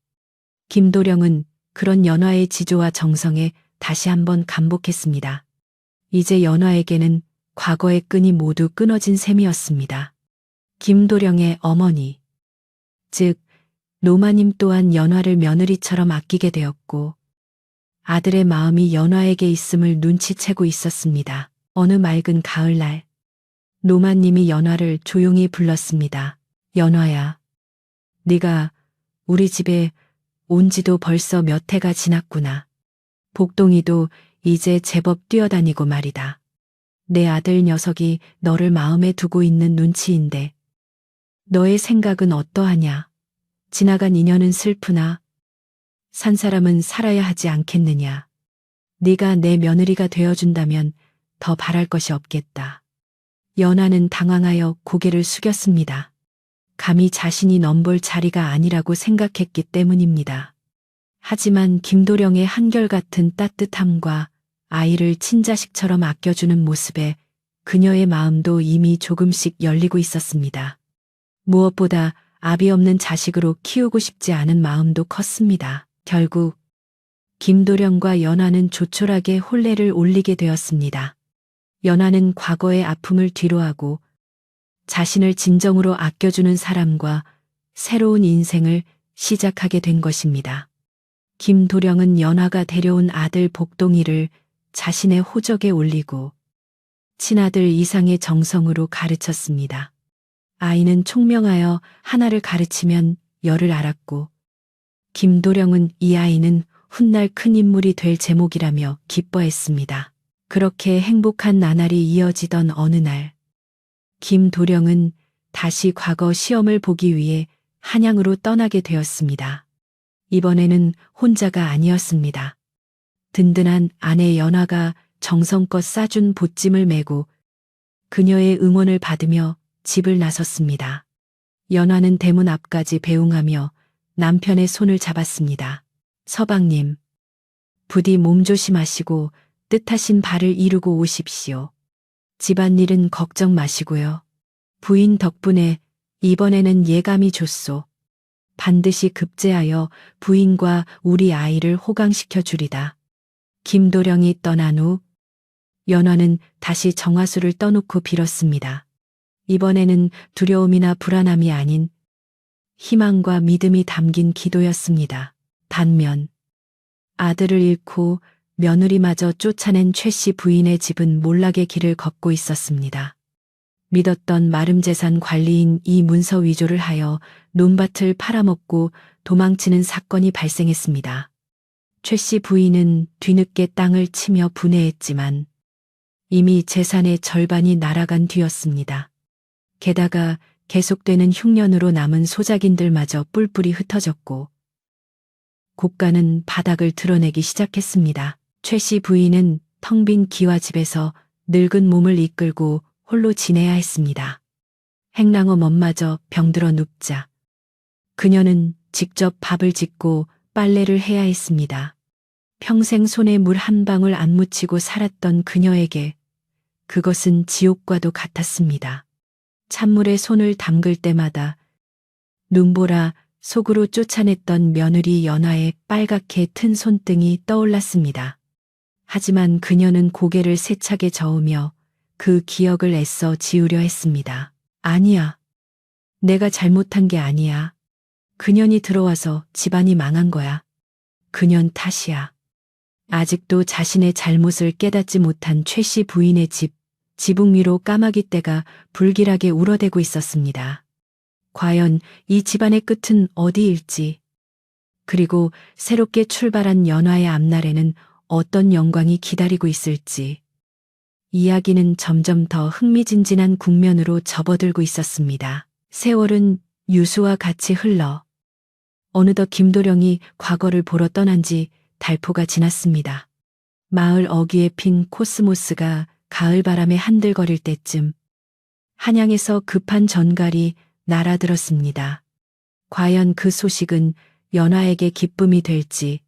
김도령은 그런 연화의 지조와 정성에 다시 한번 감복했습니다. 이제 연화에게는 과거의 끈이 모두 끊어진 셈이었습니다. 김도령의 어머니, 즉 노마님 또한 연화를 며느리처럼 아끼게 되었고 아들의 마음이 연화에게 있음을 눈치채고 있었습니다. 어느 맑은 가을날 노마님이 연화를 조용히 불렀습니다. 연화야, 네가 우리 집에 온 지도 벌써 몇 해가 지났구나. 복동이도 이제 제법 뛰어다니고 말이다. 내 아들 녀석이 너를 마음에 두고 있는 눈치인데 너의 생각은 어떠하냐? 지나간 인연은 슬프나 산 사람은 살아야 하지 않겠느냐? 네가 내 며느리가 되어준다면 더 바랄 것이 없겠다. 연하는 당황하여 고개를 숙였습니다. 감히 자신이 넘볼 자리가 아니라고 생각했기 때문입니다. 하지만 김도령의 한결같은 따뜻함과 아이를 친자식처럼 아껴주는 모습에 그녀의 마음도 이미 조금씩 열리고 있었습니다. 무엇보다 아비 없는 자식으로 키우고 싶지 않은 마음도 컸습니다. 결국 김도령과 연하는 조촐하게 혼례를 올리게 되었습니다. 연하는 과거의 아픔을 뒤로하고 자신을 진정으로 아껴주는 사람과 새로운 인생을 시작하게 된 것입니다. 김도령은 연하가 데려온 아들 복동이를 자신의 호적에 올리고 친아들 이상의 정성으로 가르쳤습니다. 아이는 총명하여 하나를 가르치면 열을 알았고 김도령은 이 아이는 훗날 큰 인물이 될 제목이라며 기뻐했습니다. 그렇게 행복한 나날이 이어지던 어느 날 김도령은 다시 과거 시험을 보기 위해 한양으로 떠나게 되었습니다. 이번에는 혼자가 아니었습니다. 든든한 아내 연하가 정성껏 싸준 보찜을 메고 그녀의 응원을 받으며 집을 나섰습니다. 연하는 대문 앞까지 배웅하며 남편의 손을 잡았습니다. 서방님, 부디 몸조심하시고 뜻하신 바를 이루고 오십시오. 집안일은 걱정 마시고요. 부인 덕분에 이번에는 예감이 좋소. 반드시 급제하여 부인과 우리 아이를 호강시켜 주리다. 김도령이 떠난 후 연화는 다시 정화수를 떠놓고 빌었습니다. 이번에는 두려움이나 불안함이 아닌 희망과 믿음이 담긴 기도였습니다. 반면 아들을 잃고 며느리마저 쫓아낸 최 씨 부인의 집은 몰락의 길을 걷고 있었습니다. 믿었던 마름재산 관리인 이 문서 위조를 하여 논밭을 팔아먹고 도망치는 사건이 발생했습니다. 최 씨 부인은 뒤늦게 땅을 치며 분해했지만 이미 재산의 절반이 날아간 뒤였습니다. 게다가 계속되는 흉년으로 남은 소작인들마저 뿔뿔이 흩어졌고 고가는 바닥을 드러내기 시작했습니다. 최 씨 부인은 텅 빈 기와집에서 늙은 몸을 이끌고 홀로 지내야 했습니다. 행랑어 멋마저 병들어 눕자 그녀는 직접 밥을 짓고 빨래를 해야 했습니다. 평생 손에 물 한 방울 안 묻히고 살았던 그녀에게 그것은 지옥과도 같았습니다. 찬물에 손을 담글 때마다 눈보라 속으로 쫓아냈던 며느리 연화의 빨갛게 튼 손등이 떠올랐습니다. 하지만 그녀는 고개를 세차게 저으며 그 기억을 애써 지우려 했습니다. 아니야. 내가 잘못한 게 아니야. 그년이 들어와서 집안이 망한 거야. 그년 탓이야. 아직도 자신의 잘못을 깨닫지 못한 최 씨 부인의 지붕 위로 까마귀 떼가 불길하게 울어대고 있었습니다. 과연 이 집안의 끝은 어디일지, 그리고 새롭게 출발한 연화의 앞날에는 어떤 영광이 기다리고 있을지. 이야기는 점점 더 흥미진진한 국면으로 접어들고 있었습니다. 세월은 유수와 같이 흘러 어느덧 김도령이 과거를 보러 떠난 지 달포가 지났습니다. 마을 어귀에 핀 코스모스가 가을 바람에 한들거릴 때쯤 한양에서 급한 전갈이 날아들었습니다. 과연 그 소식은 연화에게 기쁨이 될지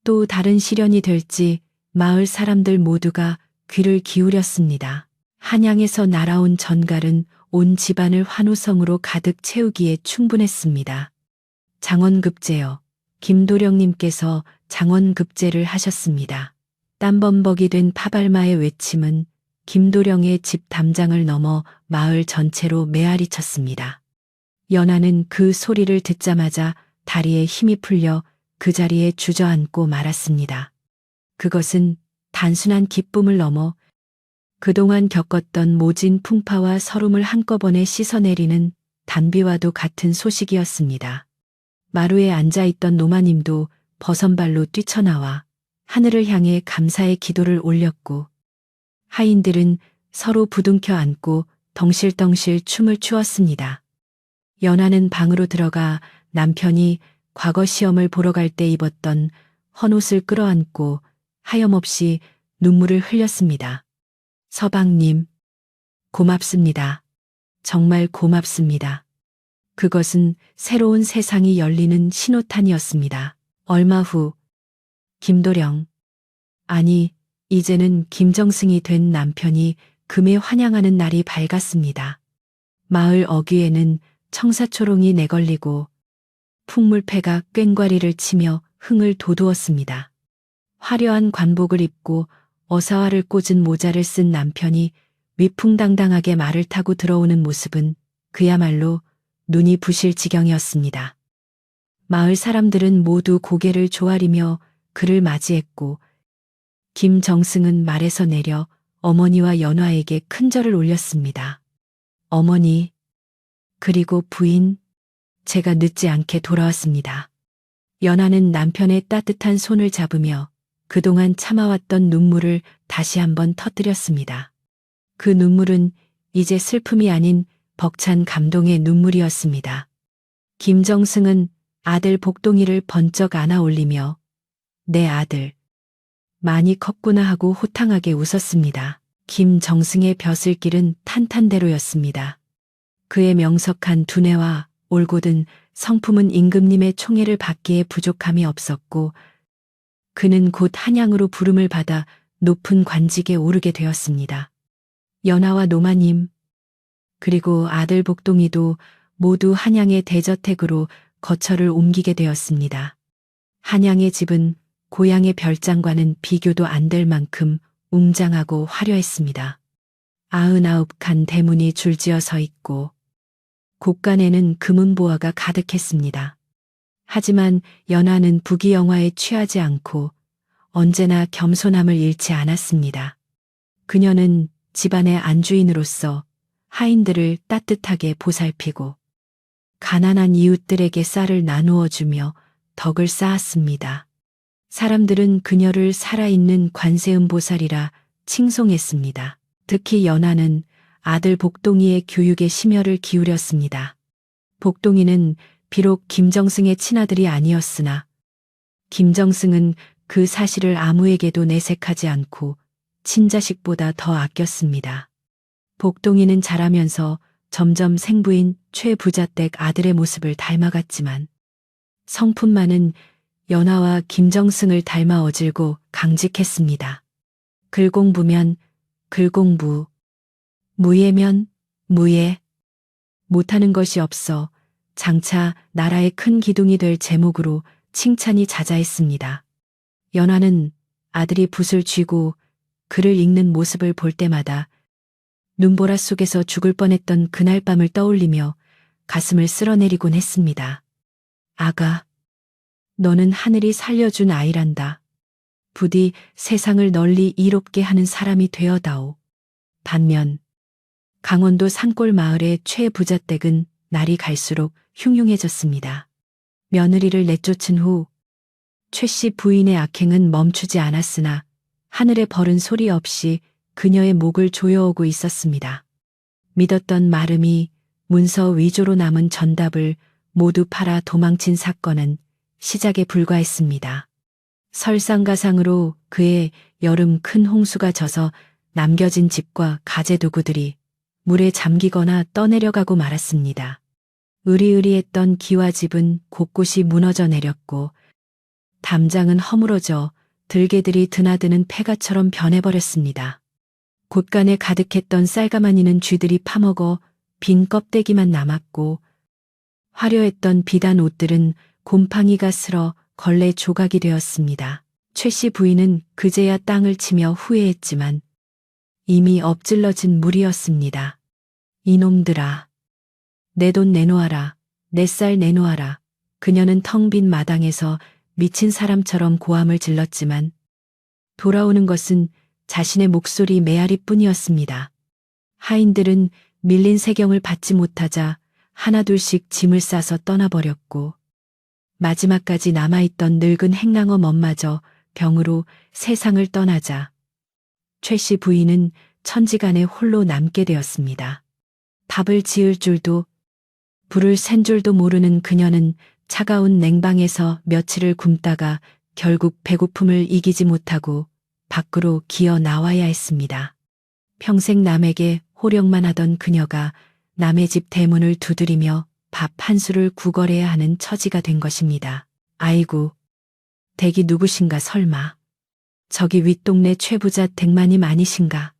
또 다른 시련이 될지 마을 사람들 모두가 귀를 기울였습니다. 한양에서 날아온 전갈은 온 집안을 환호성으로 가득 채우기에 충분했습니다. 장원급제여. 김도령님께서 장원급제를 하셨습니다. 땀범벅이 된 파발마의 외침은 김도령의 집 담장을 넘어 마을 전체로 메아리 쳤습니다. 연하는 그 소리를 듣자마자 다리에 힘이 풀려 그 자리에 주저앉고 말았습니다. 그것은 단순한 기쁨을 넘어 그동안 겪었던 모진 풍파와 서름을 한꺼번에 씻어내리는 단비와도 같은 소식이었습니다. 마루에 앉아있던 노마님도 버선발로 뛰쳐나와 하늘을 향해 감사의 기도를 올렸고, 하인들은 서로 부둥켜 안고 덩실덩실 춤을 추었습니다. 연하는 방으로 들어가 남편이 과거 시험을 보러 갈 때 입었던 헌옷을 끌어안고 하염없이 눈물을 흘렸습니다. 서방님, 고맙습니다. 정말 고맙습니다. 그것은 새로운 세상이 열리는 신호탄이었습니다. 얼마 후, 김도령, 아니, 이제는 김정승이 된 남편이 금에 환영하는 날이 밝았습니다. 마을 어귀에는 청사초롱이 내걸리고 풍물패가 꽹과리를 치며 흥을 돋우었습니다. 화려한 관복을 입고 어사화를 꽂은 모자를 쓴 남편이 위풍당당하게 말을 타고 들어오는 모습은 그야말로 눈이 부실 지경이었습니다. 마을 사람들은 모두 고개를 조아리며 그를 맞이했고, 김정승은 말에서 내려 어머니와 연화에게 큰 절을 올렸습니다. 어머니, 그리고 부인, 제가 늦지 않게 돌아왔습니다. 연하는 남편의 따뜻한 손을 잡으며 그동안 참아왔던 눈물을 다시 한번 터뜨렸습니다. 그 눈물은 이제 슬픔이 아닌 벅찬 감동의 눈물이었습니다. 김정승은 아들 복동이를 번쩍 안아 올리며 내 아들, 많이 컸구나 하고 호탕하게 웃었습니다. 김정승의 벼슬길은 탄탄대로였습니다. 그의 명석한 두뇌와 올곧은 성품은 임금님의 총애를 받기에 부족함이 없었고, 그는 곧 한양으로 부름을 받아 높은 관직에 오르게 되었습니다. 연하와 노마님, 그리고 아들 복동이도 모두 한양의 대저택으로 거처를 옮기게 되었습니다. 한양의 집은 고향의 별장과는 비교도 안 될 만큼 웅장하고 화려했습니다. 99칸 대문이 줄지어 서 있고 곳간에는 금은보화가 가득했습니다. 하지만 연하는 부귀영화에 취하지 않고 언제나 겸손함을 잃지 않았습니다. 그녀는 집안의 안주인으로서 하인들을 따뜻하게 보살피고 가난한 이웃들에게 쌀을 나누어 주며 덕을 쌓았습니다. 사람들은 그녀를 살아있는 관세음보살이라 칭송했습니다. 특히 연하는 아들 복동이의 교육에 심혈을 기울였습니다. 복동이는 비록 김정승의 친아들이 아니었으나 김정승은 그 사실을 아무에게도 내색하지 않고 친자식보다 더 아꼈습니다. 복동이는 자라면서 점점 생부인 최부자댁 아들의 모습을 닮아갔지만 성품만은 연하와 김정승을 닮아 어질고 강직했습니다. 글공부면 글공부, 무예면 무예, 못하는 것이 없어 장차 나라의 큰 기둥이 될 제목으로 칭찬이 자자했습니다. 연하는 아들이 붓을 쥐고 글을 읽는 모습을 볼 때마다 눈보라 속에서 죽을 뻔했던 그날 밤을 떠올리며 가슴을 쓸어내리곤 했습니다. 아가, 너는 하늘이 살려준 아이란다. 부디 세상을 널리 이롭게 하는 사람이 되어다오. 반면 강원도 산골 마을의 최부자댁은 날이 갈수록 흉흉해졌습니다. 며느리를 내쫓은 후 최 씨 부인의 악행은 멈추지 않았으나 하늘의 벌은 소리 없이 그녀의 목을 조여오고 있었습니다. 믿었던 마름이 문서 위조로 남은 전답을 모두 팔아 도망친 사건은 시작에 불과했습니다. 설상가상으로 그의 여름 큰 홍수가 져서 남겨진 집과 가재도구들이 물에 잠기거나 떠내려가고 말았습니다. 으리으리했던 기와집은 곳곳이 무너져 내렸고 담장은 허물어져 들개들이 드나드는 폐가처럼 변해버렸습니다. 곳간에 가득했던 쌀가마니는 쥐들이 파먹어 빈 껍데기만 남았고 화려했던 비단 옷들은 곰팡이가 슬어 걸레 조각이 되었습니다. 최 씨 부인은 그제야 땅을 치며 후회했지만 이미 엎질러진 물이었습니다. 이놈들아, 내 돈 내놓아라, 내 쌀 내놓아라. 그녀는 텅 빈 마당에서 미친 사람처럼 고함을 질렀지만 돌아오는 것은 자신의 목소리 메아리뿐이었습니다. 하인들은 밀린 세경을 받지 못하자 하나둘씩 짐을 싸서 떠나버렸고 마지막까지 남아있던 늙은 행랑어 멈마저 병으로 세상을 떠나자 최 씨 부인은 천지간에 홀로 남게 되었습니다. 밥을 지을 줄도 불을 샌 줄도 모르는 그녀는 차가운 냉방에서 며칠을 굶다가 결국 배고픔을 이기지 못하고 밖으로 기어 나와야 했습니다. 평생 남에게 호령만 하던 그녀가 남의 집 대문을 두드리며 밥 한 술을 구걸해야 하는 처지가 된 것입니다. 아이고, 댁이 누구신가 설마. 저기 윗동네 최부자 댁마님 아니신가.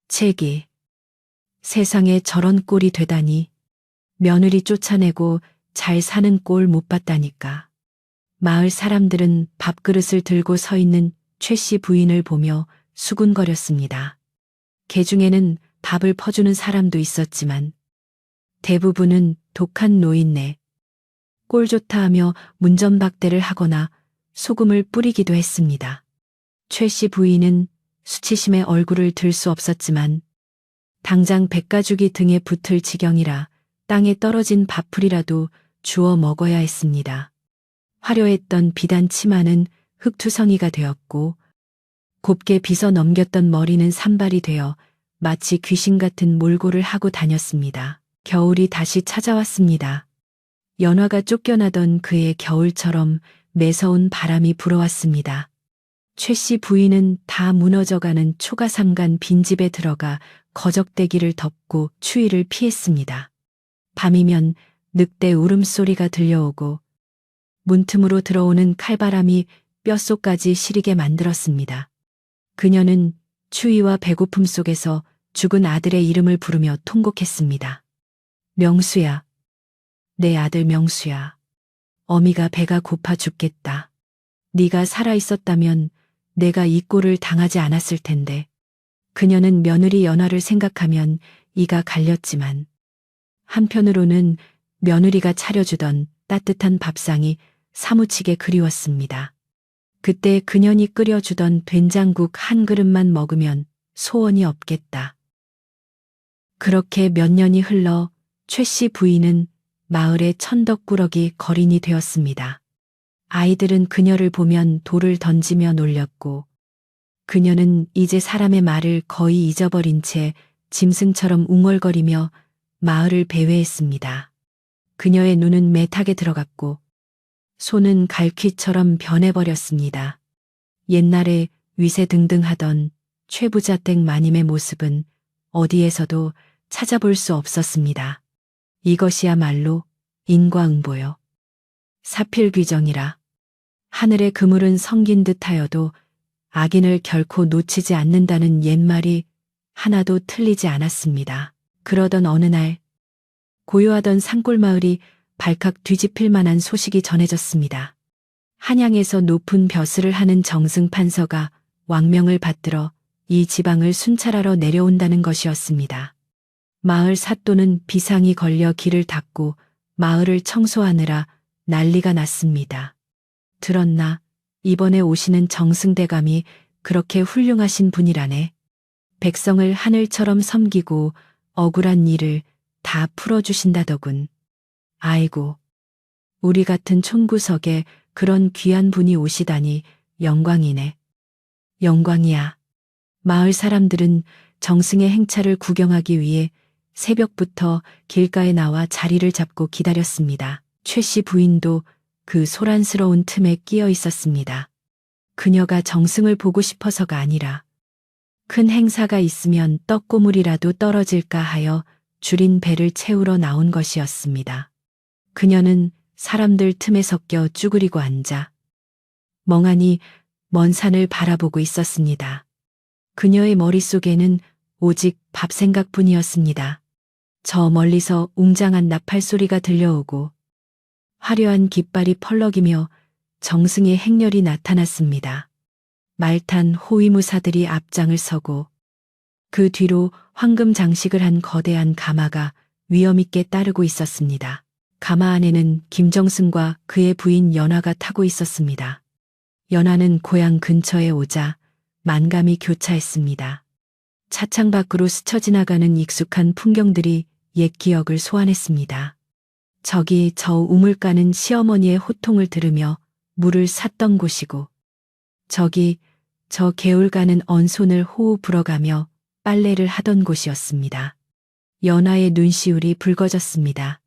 채기. 세상에 저런 꼴이 되다니. 며느리 쫓아내고 잘 사는 꼴 못 봤다니까. 마을 사람들은 밥그릇을 들고 서 있는 최 씨 부인을 보며 수군거렸습니다. 개 중에는 밥을 퍼주는 사람도 있었지만 대부분은 독한 노인네. 꼴 좋다 하며 문전박대를 하거나 소금을 뿌리기도 했습니다. 최 씨 부인은 수치심에 얼굴을 들 수 없었지만 당장 백가죽이 등에 붙을 지경이라 땅에 떨어진 밥풀이라도 주워 먹어야 했습니다. 화려했던 비단 치마는 흙투성이가 되었고 곱게 빗어 넘겼던 머리는 산발이 되어 마치 귀신 같은 몰골을 하고 다녔습니다. 겨울이 다시 찾아왔습니다. 연화가 쫓겨나던 그의 겨울처럼 매서운 바람이 불어왔습니다. 최 씨 부인은 다 무너져가는 초가삼간 빈집에 들어가 거적대기를 덮고 추위를 피했습니다. 밤이면 늑대 울음소리가 들려오고 문틈으로 들어오는 칼바람이 뼛속까지 시리게 만들었습니다. 그녀는 추위와 배고픔 속에서 죽은 아들의 이름을 부르며 통곡했습니다. 명수야. 내 아들 명수야. 어미가 배가 고파 죽겠다. 네가 살아있었다면 내가 이 꼴을 당하지 않았을 텐데. 그녀는 며느리 연화를 생각하면 이가 갈렸지만 한편으로는 며느리가 차려주던 따뜻한 밥상이 사무치게 그리웠습니다. 그때 그년이 끓여주던 된장국 한 그릇만 먹으면 소원이 없겠다. 그렇게 몇 년이 흘러 최 씨 부인은 마을의 천덕꾸러기 거린이 되었습니다. 아이들은 그녀를 보면 돌을 던지며 놀렸고 그녀는 이제 사람의 말을 거의 잊어버린 채 짐승처럼 웅얼거리며 마을을 배회했습니다. 그녀의 눈은 매탁에 들어갔고 손은 갈퀴처럼 변해버렸습니다. 옛날에 위세등등하던 최부자댁 마님의 모습은 어디에서도 찾아볼 수 없었습니다. 이것이야말로 인과응보요. 사필귀정이라. 하늘의 그물은 성긴 듯하여도 악인을 결코 놓치지 않는다는 옛말이 하나도 틀리지 않았습니다. 그러던 어느 날 고요하던 산골마을이 발칵 뒤집힐 만한 소식이 전해졌습니다. 한양에서 높은 벼슬을 하는 정승판서가 왕명을 받들어 이 지방을 순찰하러 내려온다는 것이었습니다. 마을 사또는 비상이 걸려 길을 닫고 마을을 청소하느라 난리가 났습니다. 들었나? 이번에 오시는 정승대감이 그렇게 훌륭하신 분이라네. 백성을 하늘처럼 섬기고 억울한 일을 다 풀어주신다더군. 아이고, 우리 같은 촌구석에 그런 귀한 분이 오시다니 영광이네. 영광이야. 마을 사람들은 정승의 행차를 구경하기 위해 새벽부터 길가에 나와 자리를 잡고 기다렸습니다. 최 씨 부인도 그 소란스러운 틈에 끼어 있었습니다. 그녀가 정승을 보고 싶어서가 아니라 큰 행사가 있으면 떡고물이라도 떨어질까 하여 줄인 배를 채우러 나온 것이었습니다. 그녀는 사람들 틈에 섞여 쭈그리고 앉아 멍하니 먼 산을 바라보고 있었습니다. 그녀의 머릿속에는 오직 밥 생각뿐이었습니다. 저 멀리서 웅장한 나팔 소리가 들려오고 화려한 깃발이 펄럭이며 정승의 행렬이 나타났습니다. 말탄 호위무사들이 앞장을 서고 그 뒤로 황금 장식을 한 거대한 가마가 위엄있게 따르고 있었습니다. 가마 안에는 김정승과 그의 부인 연화가 타고 있었습니다. 연화는 고향 근처에 오자 만감이 교차했습니다. 차창 밖으로 스쳐 지나가는 익숙한 풍경들이 옛 기억을 소환했습니다. 저기 저 우물가는 시어머니의 호통을 들으며 물을 샀던 곳이고, 저기 저 개울가는 언손을 호우 불어가며 빨래를 하던 곳이었습니다. 연화의 눈시울이 붉어졌습니다.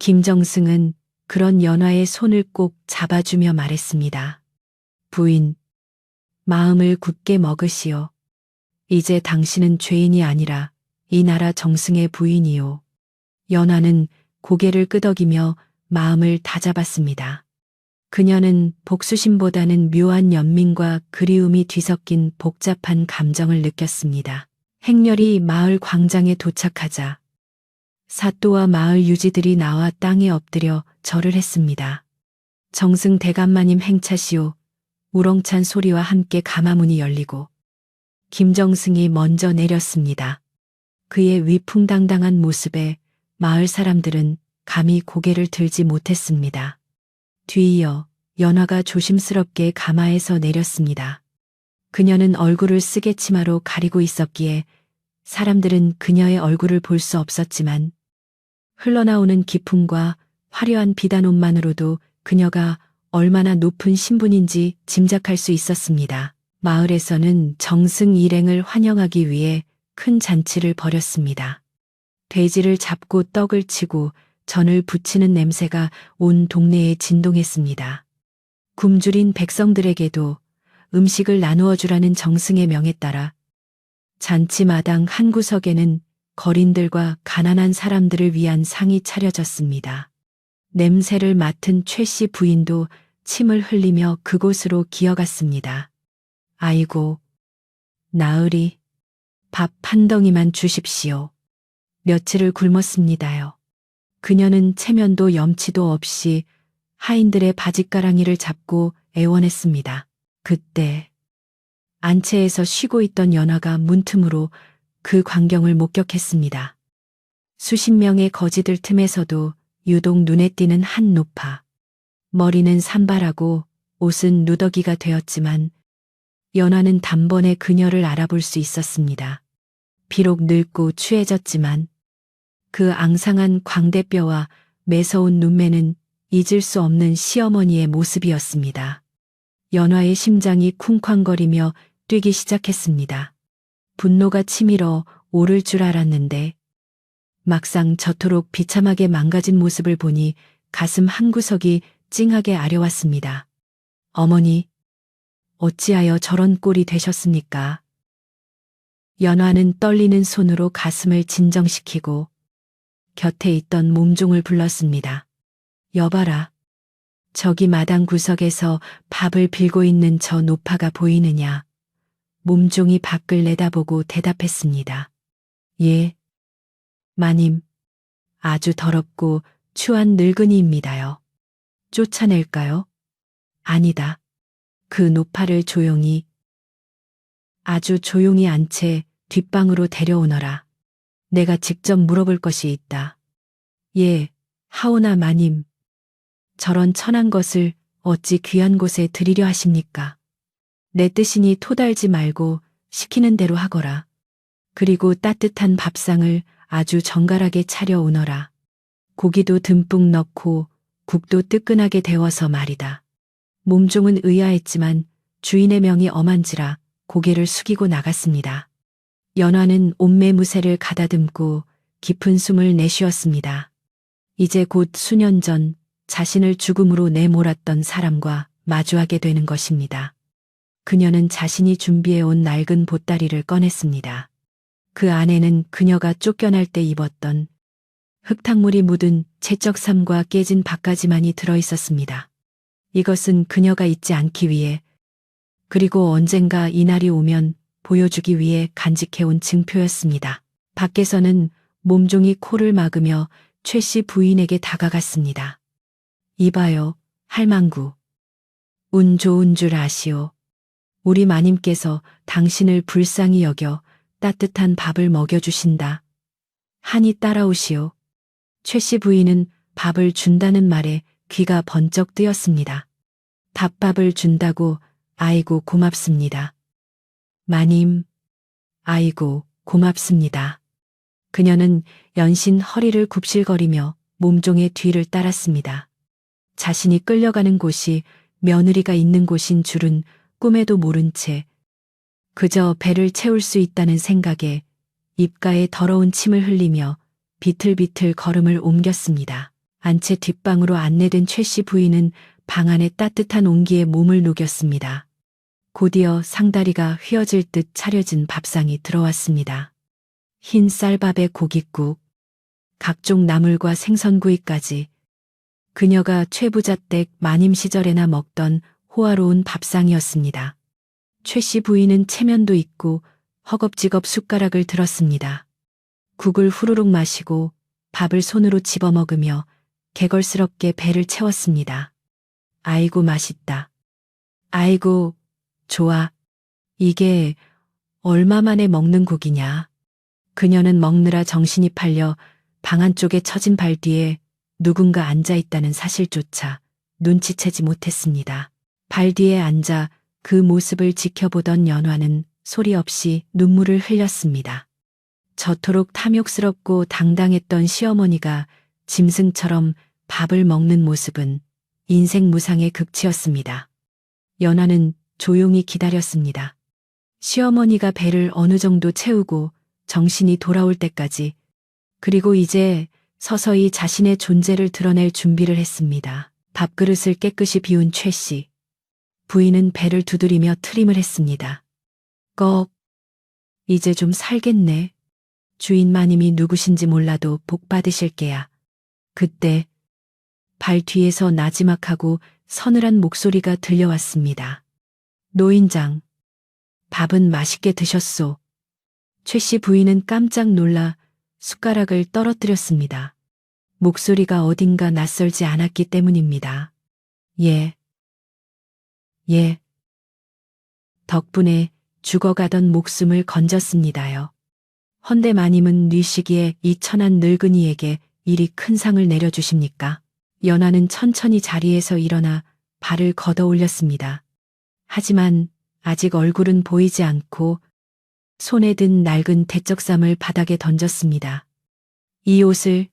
김정승은 그런 연화의 손을 꼭 잡아주며 말했습니다. 부인, 마음을 굳게 먹으시오. 이제 당신은 죄인이 아니라 이 나라 정승의 부인이요. 연화는 고개를 끄덕이며 마음을 다잡았습니다. 그녀는 복수심보다는 묘한 연민과 그리움이 뒤섞인 복잡한 감정을 느꼈습니다. 행렬이 마을 광장에 도착하자 사또와 마을 유지들이 나와 땅에 엎드려 절을 했습니다. 정승 대감마님 행차시오. 우렁찬 소리와 함께 가마문이 열리고 김정승이 먼저 내렸습니다. 그의 위풍당당한 모습에 마을 사람들은 감히 고개를 들지 못했습니다. 뒤이어 연화가 조심스럽게 가마에서 내렸습니다. 그녀는 얼굴을 쓰개치마로 가리고 있었기에 사람들은 그녀의 얼굴을 볼 수 없었지만 흘러나오는 기품과 화려한 비단옷만으로도 그녀가 얼마나 높은 신분인지 짐작할 수 있었습니다. 마을에서는 정승 일행을 환영하기 위해 큰 잔치를 벌였습니다. 돼지를 잡고 떡을 치고 전을 부치는 냄새가 온 동네에 진동했습니다. 굶주린 백성들에게도 음식을 나누어 주라는 정승의 명에 따라 잔치마당 한 구석에는 거린들과 가난한 사람들을 위한 상이 차려졌습니다. 냄새를 맡은 최 씨 부인도 침을 흘리며 그곳으로 기어갔습니다. 아이고, 나으리, 밥 한 덩이만 주십시오. 며칠을 굶었습니다요. 그녀는 체면도 염치도 없이 하인들의 바짓가랑이를 잡고 애원했습니다. 그때 안채에서 쉬고 있던 연화가 문틈으로 그 광경을 목격했습니다. 수십 명의 거지들 틈에서도 유독 눈에 띄는 한 노파. 머리는 산발하고 옷은 누더기가 되었지만 연화는 단번에 그녀를 알아볼 수 있었습니다. 비록 늙고 추해졌지만 그 앙상한 광대뼈와 매서운 눈매는 잊을 수 없는 시어머니의 모습이었습니다. 연화의 심장이 쿵쾅거리며 뛰기 시작했습니다. 분노가 치밀어 오를 줄 알았는데 막상 저토록 비참하게 망가진 모습을 보니 가슴 한구석이 찡하게 아려왔습니다. 어머니, 어찌하여 저런 꼴이 되셨습니까? 연화는 떨리는 손으로 가슴을 진정시키고 곁에 있던 몸종을 불렀습니다. 여봐라, 저기 마당 구석에서 밥을 빌고 있는 저 노파가 보이느냐? 몸종이 밖을 내다보고 대답했습니다. 예, 마님, 아주 더럽고 추한 늙은이입니다요. 쫓아낼까요? 아니다. 그 노파를 조용히, 아주 조용히 안 채 뒷방으로 데려오너라. 내가 직접 물어볼 것이 있다. 예, 하오나 마님. 저런 천한 것을 어찌 귀한 곳에 드리려 하십니까? 내 뜻이니 토달지 말고 시키는 대로 하거라. 그리고 따뜻한 밥상을 아주 정갈하게 차려오너라. 고기도 듬뿍 넣고 국도 뜨끈하게 데워서 말이다. 몸종은 의아했지만 주인의 명이 엄한지라 고개를 숙이고 나갔습니다. 연화는 옷매무새를 가다듬고 깊은 숨을 내쉬었습니다. 이제 곧 수년 전 자신을 죽음으로 내몰았던 사람과 마주하게 되는 것입니다. 그녀는 자신이 준비해온 낡은 보따리를 꺼냈습니다. 그 안에는 그녀가 쫓겨날 때 입었던 흙탕물이 묻은 채쩍삼과 깨진 밥가지만이 들어있었습니다. 이것은 그녀가 잊지 않기 위해 그리고 언젠가 이날이 오면 보여주기 위해 간직해온 증표였습니다. 밖에서는 몸종이 코를 막으며 최 씨 부인에게 다가갔습니다. 이봐요, 할망구. 운 좋은 줄 아시오. 우리 마님께서 당신을 불쌍히 여겨 따뜻한 밥을 먹여주신다. 하니 따라오시오. 최 씨 부인은 밥을 준다는 말에 귀가 번쩍 뜨였습니다. 밥밥을 준다고 아이고 고맙습니다. 마님, 아이고 고맙습니다. 그녀는 연신 허리를 굽실거리며 몸종의 뒤를 따랐습니다. 자신이 끌려가는 곳이 며느리가 있는 곳인 줄은 꿈에도 모른 채 그저 배를 채울 수 있다는 생각에 입가에 더러운 침을 흘리며 비틀비틀 걸음을 옮겼습니다. 안채 뒷방으로 안내된 최 씨 부인은 방 안의 따뜻한 온기에 몸을 녹였습니다. 곧이어 상다리가 휘어질 듯 차려진 밥상이 들어왔습니다. 흰 쌀밥에 고깃국, 각종 나물과 생선구이까지 그녀가 최부자댁 마님 시절에나 먹던 호화로운 밥상이었습니다. 최 씨 부인은 체면도 있고 허겁지겁 숟가락을 들었습니다. 국을 후루룩 마시고 밥을 손으로 집어먹으며 개걸스럽게 배를 채웠습니다. 아이고 맛있다. 아이고 좋아. 이게 얼마 만에 먹는 국이냐. 그녀는 먹느라 정신이 팔려 방 안쪽에 처진 발 뒤에 누군가 앉아있다는 사실조차 눈치채지 못했습니다. 발 뒤에 앉아 그 모습을 지켜보던 연화는 소리 없이 눈물을 흘렸습니다. 저토록 탐욕스럽고 당당했던 시어머니가 짐승처럼 밥을 먹는 모습은 인생 무상의 극치였습니다. 연화는 조용히 기다렸습니다. 시어머니가 배를 어느 정도 채우고 정신이 돌아올 때까지, 그리고 이제 서서히 자신의 존재를 드러낼 준비를 했습니다. 밥그릇을 깨끗이 비운 최 씨. 부인은 배를 두드리며 트림을 했습니다. 꺽. 이제 좀 살겠네. 주인 마님이 누구신지 몰라도 복 받으실게야. 그때 발 뒤에서 나지막하고 서늘한 목소리가 들려왔습니다. 노인장, 밥은 맛있게 드셨소. 최 씨 부인은 깜짝 놀라 숟가락을 떨어뜨렸습니다. 목소리가 어딘가 낯설지 않았기 때문입니다. 예. 덕분에 죽어가던 목숨을 건졌습니다요. 헌데 마님은 뉘시기에 이 천한 늙은이에게 이리 큰 상을 내려주십니까? 연화는 천천히 자리에서 일어나 발을 걷어 올렸습니다. 하지만 아직 얼굴은 보이지 않고 손에 든 낡은 대적삼을 바닥에 던졌습니다. 이 옷을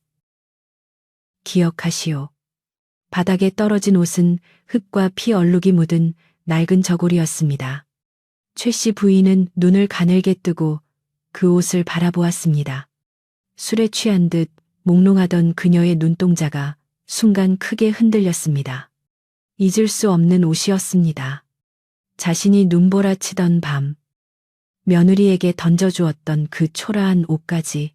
기억하시오. 바닥에 떨어진 옷은 흙과 피 얼룩이 묻은 낡은 저고리였습니다. 최 씨 부인은 눈을 가늘게 뜨고 그 옷을 바라보았습니다. 술에 취한 듯 몽롱하던 그녀의 눈동자가 순간 크게 흔들렸습니다. 잊을 수 없는 옷이었습니다. 자신이 눈보라치던 밤, 며느리에게 던져주었던 그 초라한 옷까지.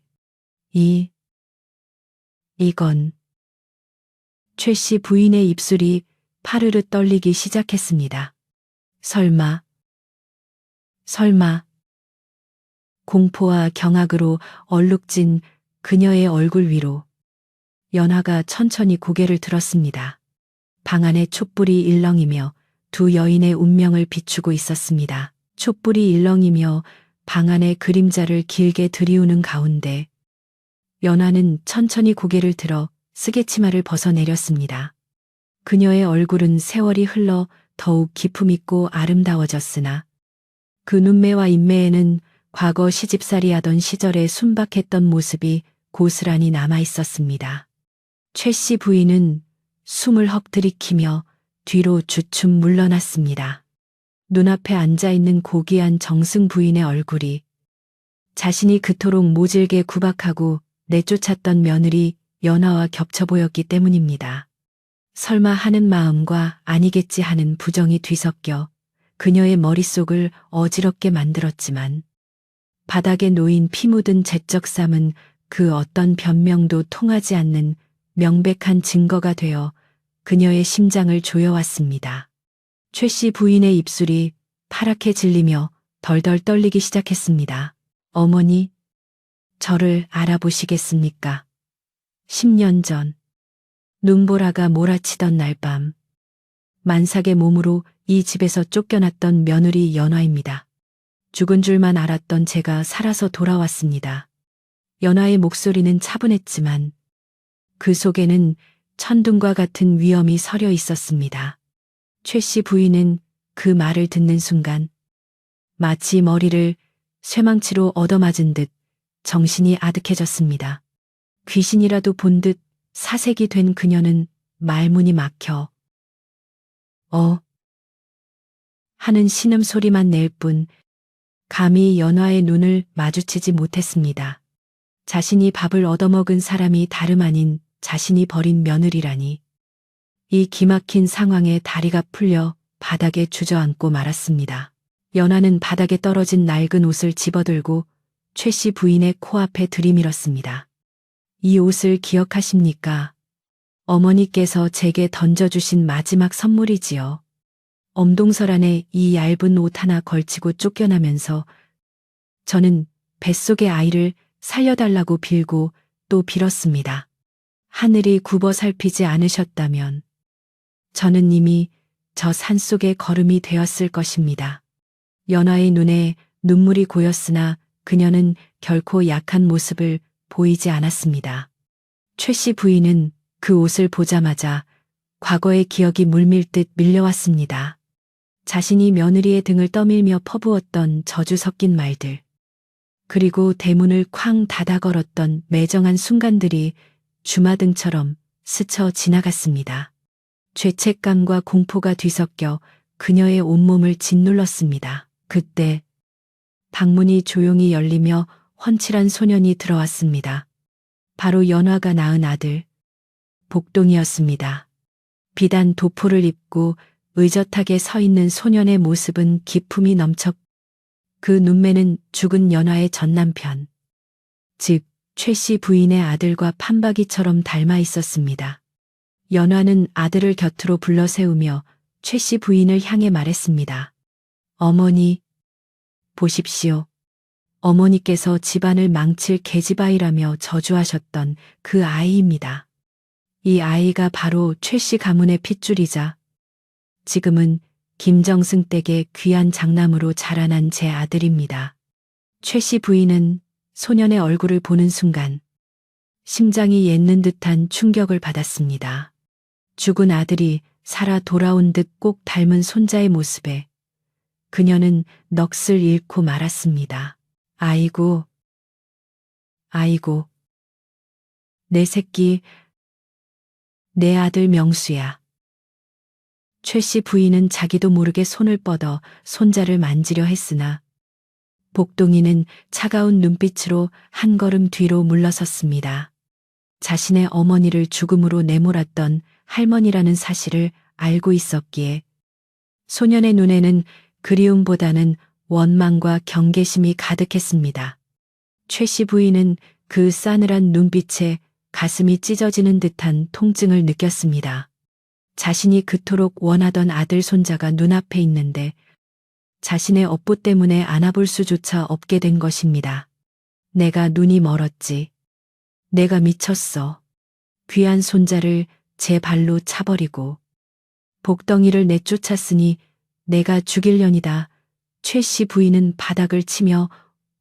이건. 최 씨 부인의 입술이 파르르 떨리기 시작했습니다. 설마. 공포와 경악으로 얼룩진 그녀의 얼굴 위로 연화가 천천히 고개를 들었습니다. 방 안에 촛불이 일렁이며 두 여인의 운명을 비추고 있었습니다. 촛불이 일렁이며 방 안의 그림자를 길게 들이우는 가운데 연화는 천천히 고개를 들어 쓰개치마를 벗어내렸습니다. 그녀의 얼굴은 세월이 흘러 더욱 기품있고 아름다워졌으나 그 눈매와 인매에는 과거 시집살이 하던 시절의 순박했던 모습이 고스란히 남아있었습니다. 최 씨 부인은 숨을 헉 들이키며 뒤로 주춤 물러났습니다. 눈앞에 앉아있는 고귀한 정승 부인의 얼굴이 자신이 그토록 모질게 구박하고 내쫓았던 며느리 연화와 겹쳐 보였기 때문입니다. 설마 하는 마음과 아니겠지 하는 부정이 뒤섞여 그녀의 머릿속을 어지럽게 만들었지만 바닥에 놓인 피 묻은 제적삼은 그 어떤 변명도 통하지 않는 명백한 증거가 되어 그녀의 심장을 조여왔습니다. 최 씨 부인의 입술이 파랗게 질리며 덜덜 떨리기 시작했습니다. 어머니, 저를 알아보시겠습니까? 10년 전, 눈보라가 몰아치던 날 밤, 만삭의 몸으로 이 집에서 쫓겨났던 며느리 연화입니다. 죽은 줄만 알았던 제가 살아서 돌아왔습니다. 연화의 목소리는 차분했지만 그 속에는 천둥과 같은 위엄이 서려 있었습니다. 최 씨 부인은 그 말을 듣는 순간 마치 머리를 쇠망치로 얻어맞은 듯 정신이 아득해졌습니다. 귀신이라도 본 듯 사색이 된 그녀는 말문이 막혀 하는 신음소리만 낼 뿐 감히 연화의 눈을 마주치지 못했습니다. 자신이 밥을 얻어먹은 사람이 다름 아닌 자신이 버린 며느리라니. 이 기막힌 상황에 다리가 풀려 바닥에 주저앉고 말았습니다. 연화는 바닥에 떨어진 낡은 옷을 집어들고 최 씨 부인의 코앞에 들이밀었습니다. 이 옷을 기억하십니까? 어머니께서 제게 던져주신 마지막 선물이지요. 엄동설 안에 이 얇은 옷 하나 걸치고 쫓겨나면서 저는 뱃속의 아이를 살려달라고 빌고 또 빌었습니다. 하늘이 굽어 살피지 않으셨다면 저는 이미 저 산속의 걸음이 되었을 것입니다. 연화의 눈에 눈물이 고였으나 그녀는 결코 약한 모습을 보이지 않았습니다. 최 씨 부인은 그 옷을 보자마자 과거의 기억이 물밀듯 밀려왔습니다. 자신이 며느리의 등을 떠밀며 퍼부었던 저주 섞인 말들, 그리고 대문을 쾅 닫아 걸었던 매정한 순간들이 주마등처럼 스쳐 지나갔습니다. 죄책감과 공포가 뒤섞여 그녀의 온몸을 짓눌렀습니다. 그때 방문이 조용히 열리며 훤칠한 소년이 들어왔습니다. 바로 연화가 낳은 아들, 복동이었습니다. 비단 도포를 입고 의젓하게 서 있는 소년의 모습은 기품이 넘쳐 그 눈매는 죽은 연화의 전남편, 즉 최 씨 부인의 아들과 판박이처럼 닮아 있었습니다. 연화는 아들을 곁으로 불러 세우며 최 씨 부인을 향해 말했습니다. 어머니, 보십시오. 어머니께서 집안을 망칠 계집아이라며 저주하셨던 그 아이입니다. 이 아이가 바로 최 씨 가문의 핏줄이자 지금은 김정승 댁의 귀한 장남으로 자라난 제 아들입니다. 최 씨 부인은 소년의 얼굴을 보는 순간 심장이 옌는 듯한 충격을 받았습니다. 죽은 아들이 살아 돌아온 듯 꼭 닮은 손자의 모습에 그녀는 넋을 잃고 말았습니다. 아이고, 아이고, 내 새끼, 내 아들 명수야. 최 씨 부인은 자기도 모르게 손을 뻗어 손자를 만지려 했으나 복동이는 차가운 눈빛으로 한 걸음 뒤로 물러섰습니다. 자신의 어머니를 죽음으로 내몰았던 할머니라는 사실을 알고 있었기에 소년의 눈에는 그리움보다는 원망과 경계심이 가득했습니다. 최 씨 부인은 그 싸늘한 눈빛에 가슴이 찢어지는 듯한 통증을 느꼈습니다. 자신이 그토록 원하던 아들 손자가 눈앞에 있는데 자신의 업보 때문에 안아볼 수조차 없게 된 것입니다. 내가 눈이 멀었지. 내가 미쳤어. 귀한 손자를 제 발로 차버리고 복덩이를 내쫓았으니 내가 죽일년이다. 최 씨 부인은 바닥을 치며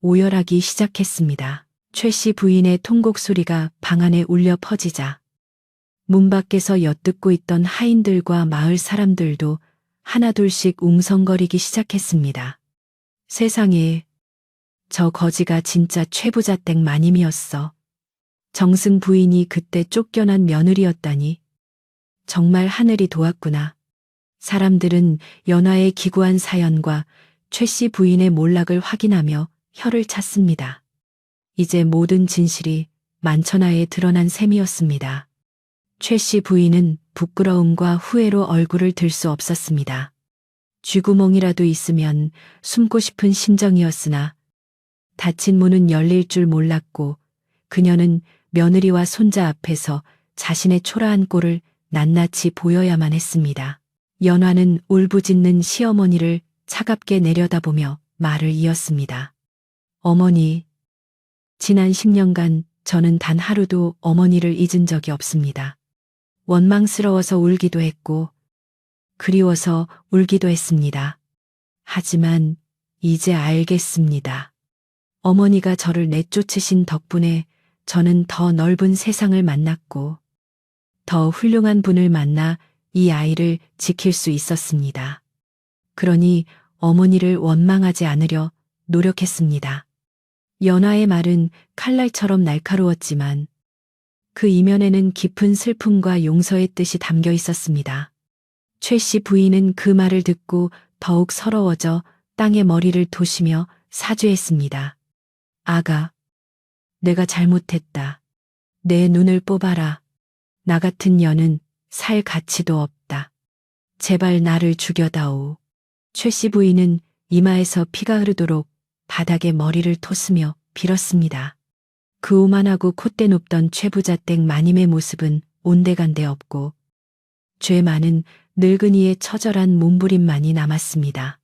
오열하기 시작했습니다. 최 씨 부인의 통곡 소리가 방 안에 울려 퍼지자 문 밖에서 엿듣고 있던 하인들과 마을 사람들도 하나둘씩 웅성거리기 시작했습니다. 세상에, 저 거지가 진짜 최부자댁 마님이었어. 정승 부인이 그때 쫓겨난 며느리였다니. 정말 하늘이 도왔구나. 사람들은 연화의 기구한 사연과 최 씨 부인의 몰락을 확인하며 혀를 찼습니다. 이제 모든 진실이 만천하에 드러난 셈이었습니다. 최 씨 부인은 부끄러움과 후회로 얼굴을 들 수 없었습니다. 쥐구멍이라도 있으면 숨고 싶은 심정이었으나 닫힌 문은 열릴 줄 몰랐고 그녀는 며느리와 손자 앞에서 자신의 초라한 꼴을 낱낱이 보여야만 했습니다. 연화는 울부짖는 시어머니를 차갑게 내려다보며 말을 이었습니다. 어머니, 지난 10년간 저는 단 하루도 어머니를 잊은 적이 없습니다. 원망스러워서 울기도 했고 그리워서 울기도 했습니다. 하지만 이제 알겠습니다. 어머니가 저를 내쫓으신 덕분에 저는 더 넓은 세상을 만났고 더 훌륭한 분을 만나 이 아이를 지킬 수 있었습니다. 그러니 어머니를 원망하지 않으려 노력했습니다. 연화의 말은 칼날처럼 날카로웠지만 그 이면에는 깊은 슬픔과 용서의 뜻이 담겨 있었습니다. 최 씨 부인은 그 말을 듣고 더욱 서러워져 땅에 머리를 도시며 사죄했습니다. 아가, 내가 잘못했다. 내 눈을 뽑아라. 나 같은 년은 살 가치도 없다. 제발 나를 죽여다오. 최 씨 부인은 이마에서 피가 흐르도록 바닥에 머리를 토스며 빌었습니다. 그 오만하고 콧대 높던 최 부자댁 마님의 모습은 온데간데 없고 죄 많은 늙은이의 처절한 몸부림만이 남았습니다.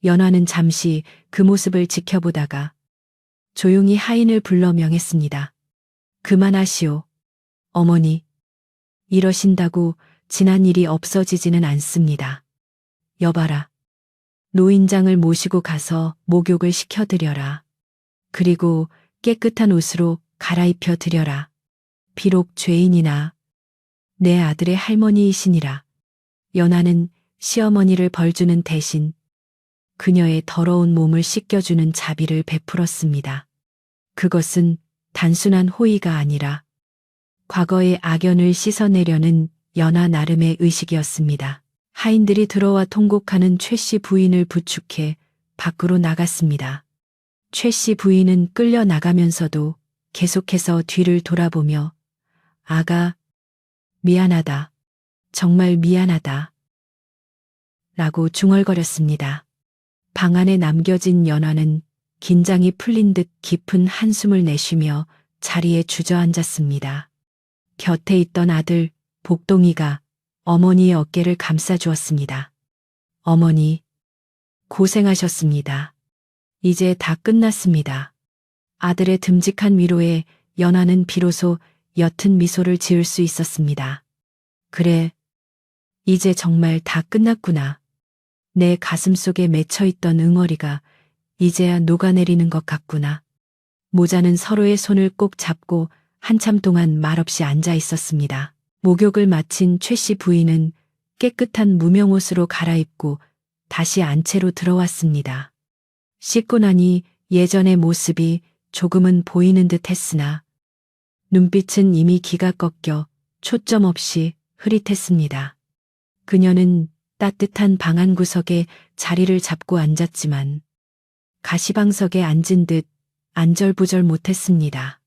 연화는 잠시 그 모습을 지켜보다가 조용히 하인을 불러 명했습니다. 그만하시오. 어머니, 이러신다고 지난 일이 없어지지는 않습니다. 여봐라. 노인장을 모시고 가서 목욕을 시켜드려라. 그리고 깨끗한 옷으로 갈아입혀 드려라. 비록 죄인이나 내 아들의 할머니이시니라. 연하는 시어머니를 벌주는 대신 그녀의 더러운 몸을 씻겨주는 자비를 베풀었습니다. 그것은 단순한 호의가 아니라 과거의 악연을 씻어내려는 연하 나름의 의식이었습니다. 하인들이 들어와 통곡하는 최 씨 부인을 부축해 밖으로 나갔습니다. 최 씨 부인은 끌려 나가면서도 계속해서 뒤를 돌아보며 아가, 미안하다. 정말 미안하다. 라고 중얼거렸습니다. 방 안에 남겨진 연화는 긴장이 풀린 듯 깊은 한숨을 내쉬며 자리에 주저앉았습니다. 곁에 있던 아들 복동이가 어머니의 어깨를 감싸주었습니다. 어머니, 고생하셨습니다. 이제 다 끝났습니다. 아들의 듬직한 위로에 연하는 비로소 옅은 미소를 지을 수 있었습니다. 그래, 이제 정말 다 끝났구나. 내 가슴속에 맺혀있던 응어리가 이제야 녹아내리는 것 같구나. 모자는 서로의 손을 꼭 잡고 한참 동안 말없이 앉아 있었습니다. 목욕을 마친 최 씨 부인은 깨끗한 무명옷으로 갈아입고 다시 안채로 들어왔습니다. 씻고 나니 예전의 모습이 조금은 보이는 듯 했으나 눈빛은 이미 기가 꺾여 초점 없이 흐릿했습니다. 그녀는 따뜻한 방 한 구석에 자리를 잡고 앉았지만 가시방석에 앉은 듯 안절부절 못했습니다.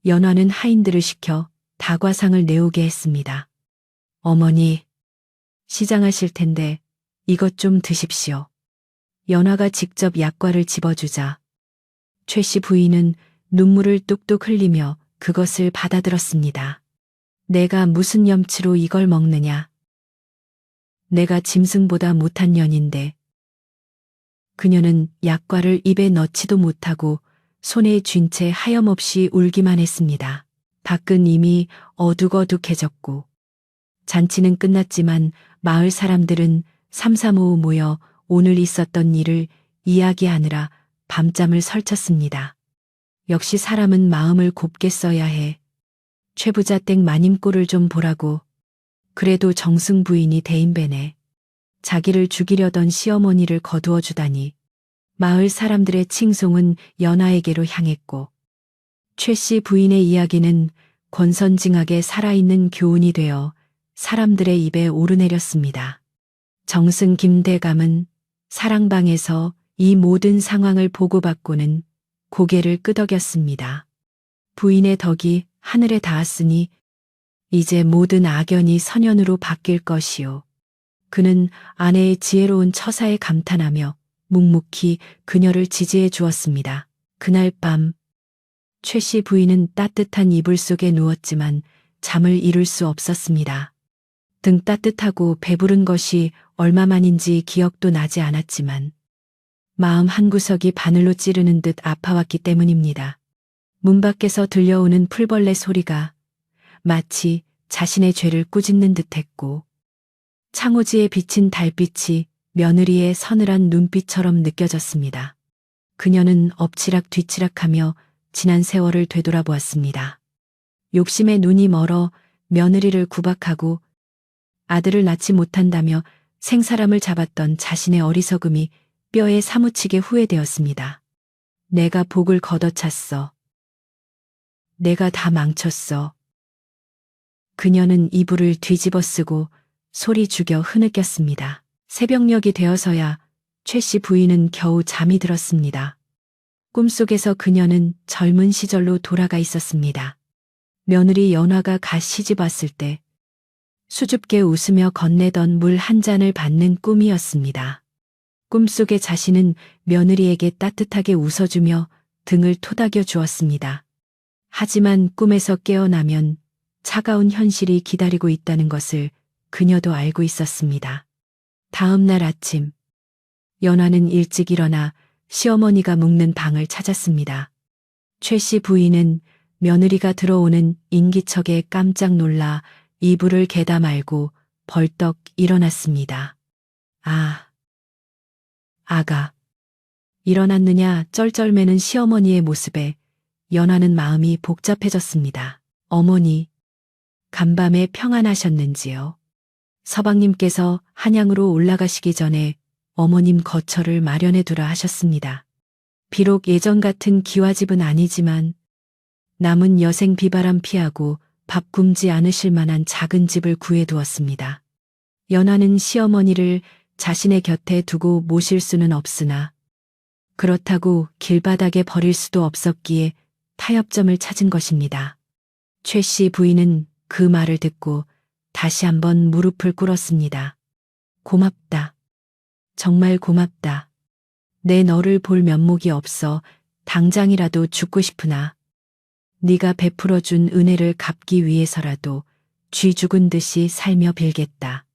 연화는 하인들을 시켜 다과상을 내오게 했습니다. 어머니, 시장하실 텐데 이것 좀 드십시오. 연화가 직접 약과를 집어주자 최 씨 부인은 눈물을 뚝뚝 흘리며 그것을 받아들었습니다. 내가 무슨 염치로 이걸 먹느냐. 내가 짐승보다 못한 년인데. 그녀는 약과를 입에 넣지도 못하고 손에 쥔 채 하염없이 울기만 했습니다. 밖은 이미 어둑어둑해졌고 잔치는 끝났지만 마을 사람들은 삼삼오오 모여 오늘 있었던 일을 이야기하느라 밤잠을 설쳤습니다. 역시 사람은 마음을 곱게 써야 해. 최 부자댁 마님 꼴을 좀 보라고. 그래도 정승 부인이 대인배네. 자기를 죽이려던 시어머니를 거두어 주다니. 마을 사람들의 칭송은 연하에게로 향했고 최 씨 부인의 이야기는 권선징악에 살아있는 교훈이 되어 사람들의 입에 오르내렸습니다. 정승 김대감은 사랑방에서 이 모든 상황을 보고받고는 고개를 끄덕였습니다. 부인의 덕이 하늘에 닿았으니 이제 모든 악연이 선연으로 바뀔 것이요. 그는 아내의 지혜로운 처사에 감탄하며 묵묵히 그녀를 지지해 주었습니다. 그날 밤 최 씨 부인은 따뜻한 이불 속에 누웠지만 잠을 이룰 수 없었습니다. 등 따뜻하고 배부른 것이 얼마만인지 기억도 나지 않았지만 마음 한구석이 바늘로 찌르는 듯 아파왔기 때문입니다. 문 밖에서 들려오는 풀벌레 소리가 마치 자신의 죄를 꾸짖는 듯했고 창호지에 비친 달빛이 며느리의 서늘한 눈빛처럼 느껴졌습니다. 그녀는 엎치락 뒤치락하며 지난 세월을 되돌아보았습니다. 욕심에 눈이 멀어 며느리를 구박하고 아들을 낳지 못한다며 생사람을 잡았던 자신의 어리석음이 뼈에 사무치게 후회되었습니다. 내가 복을 걷어찼어. 내가 다 망쳤어. 그녀는 이불을 뒤집어 쓰고 소리 죽여 흐느꼈습니다. 새벽녘이 되어서야 최 씨 부인은 겨우 잠이 들었습니다. 꿈속에서 그녀는 젊은 시절로 돌아가 있었습니다. 며느리 연화가 갓 시집 왔을 때 수줍게 웃으며 건네던 물 한 잔을 받는 꿈이었습니다. 꿈속의 자신은 며느리에게 따뜻하게 웃어주며 등을 토닥여 주었습니다. 하지만 꿈에서 깨어나면 차가운 현실이 기다리고 있다는 것을 그녀도 알고 있었습니다. 다음 날 아침, 연화는 일찍 일어나 시어머니가 묵는 방을 찾았습니다. 최 씨 부인은 며느리가 들어오는 인기척에 깜짝 놀라 이불을 개다 말고 벌떡 일어났습니다. 아가. 일어났느냐 쩔쩔매는 시어머니의 모습에 연화는 마음이 복잡해졌습니다. 어머니, 간밤에 평안하셨는지요? 서방님께서 한양으로 올라가시기 전에 어머님 거처를 마련해 두라 하셨습니다. 비록 예전 같은 기와집은 아니지만 남은 여생 비바람 피하고 밥 굶지 않으실 만한 작은 집을 구해두었습니다. 연화는 시어머니를 자신의 곁에 두고 모실 수는 없으나 그렇다고 길바닥에 버릴 수도 없었기에 타협점을 찾은 것입니다. 최 씨 부인은 그 말을 듣고 다시 한번 무릎을 꿇었습니다. 고맙다. 정말 고맙다. 내 너를 볼 면목이 없어 당장이라도 죽고 싶으나 네가 베풀어준 은혜를 갚기 위해서라도 쥐 죽은 듯이 살며 빌겠다.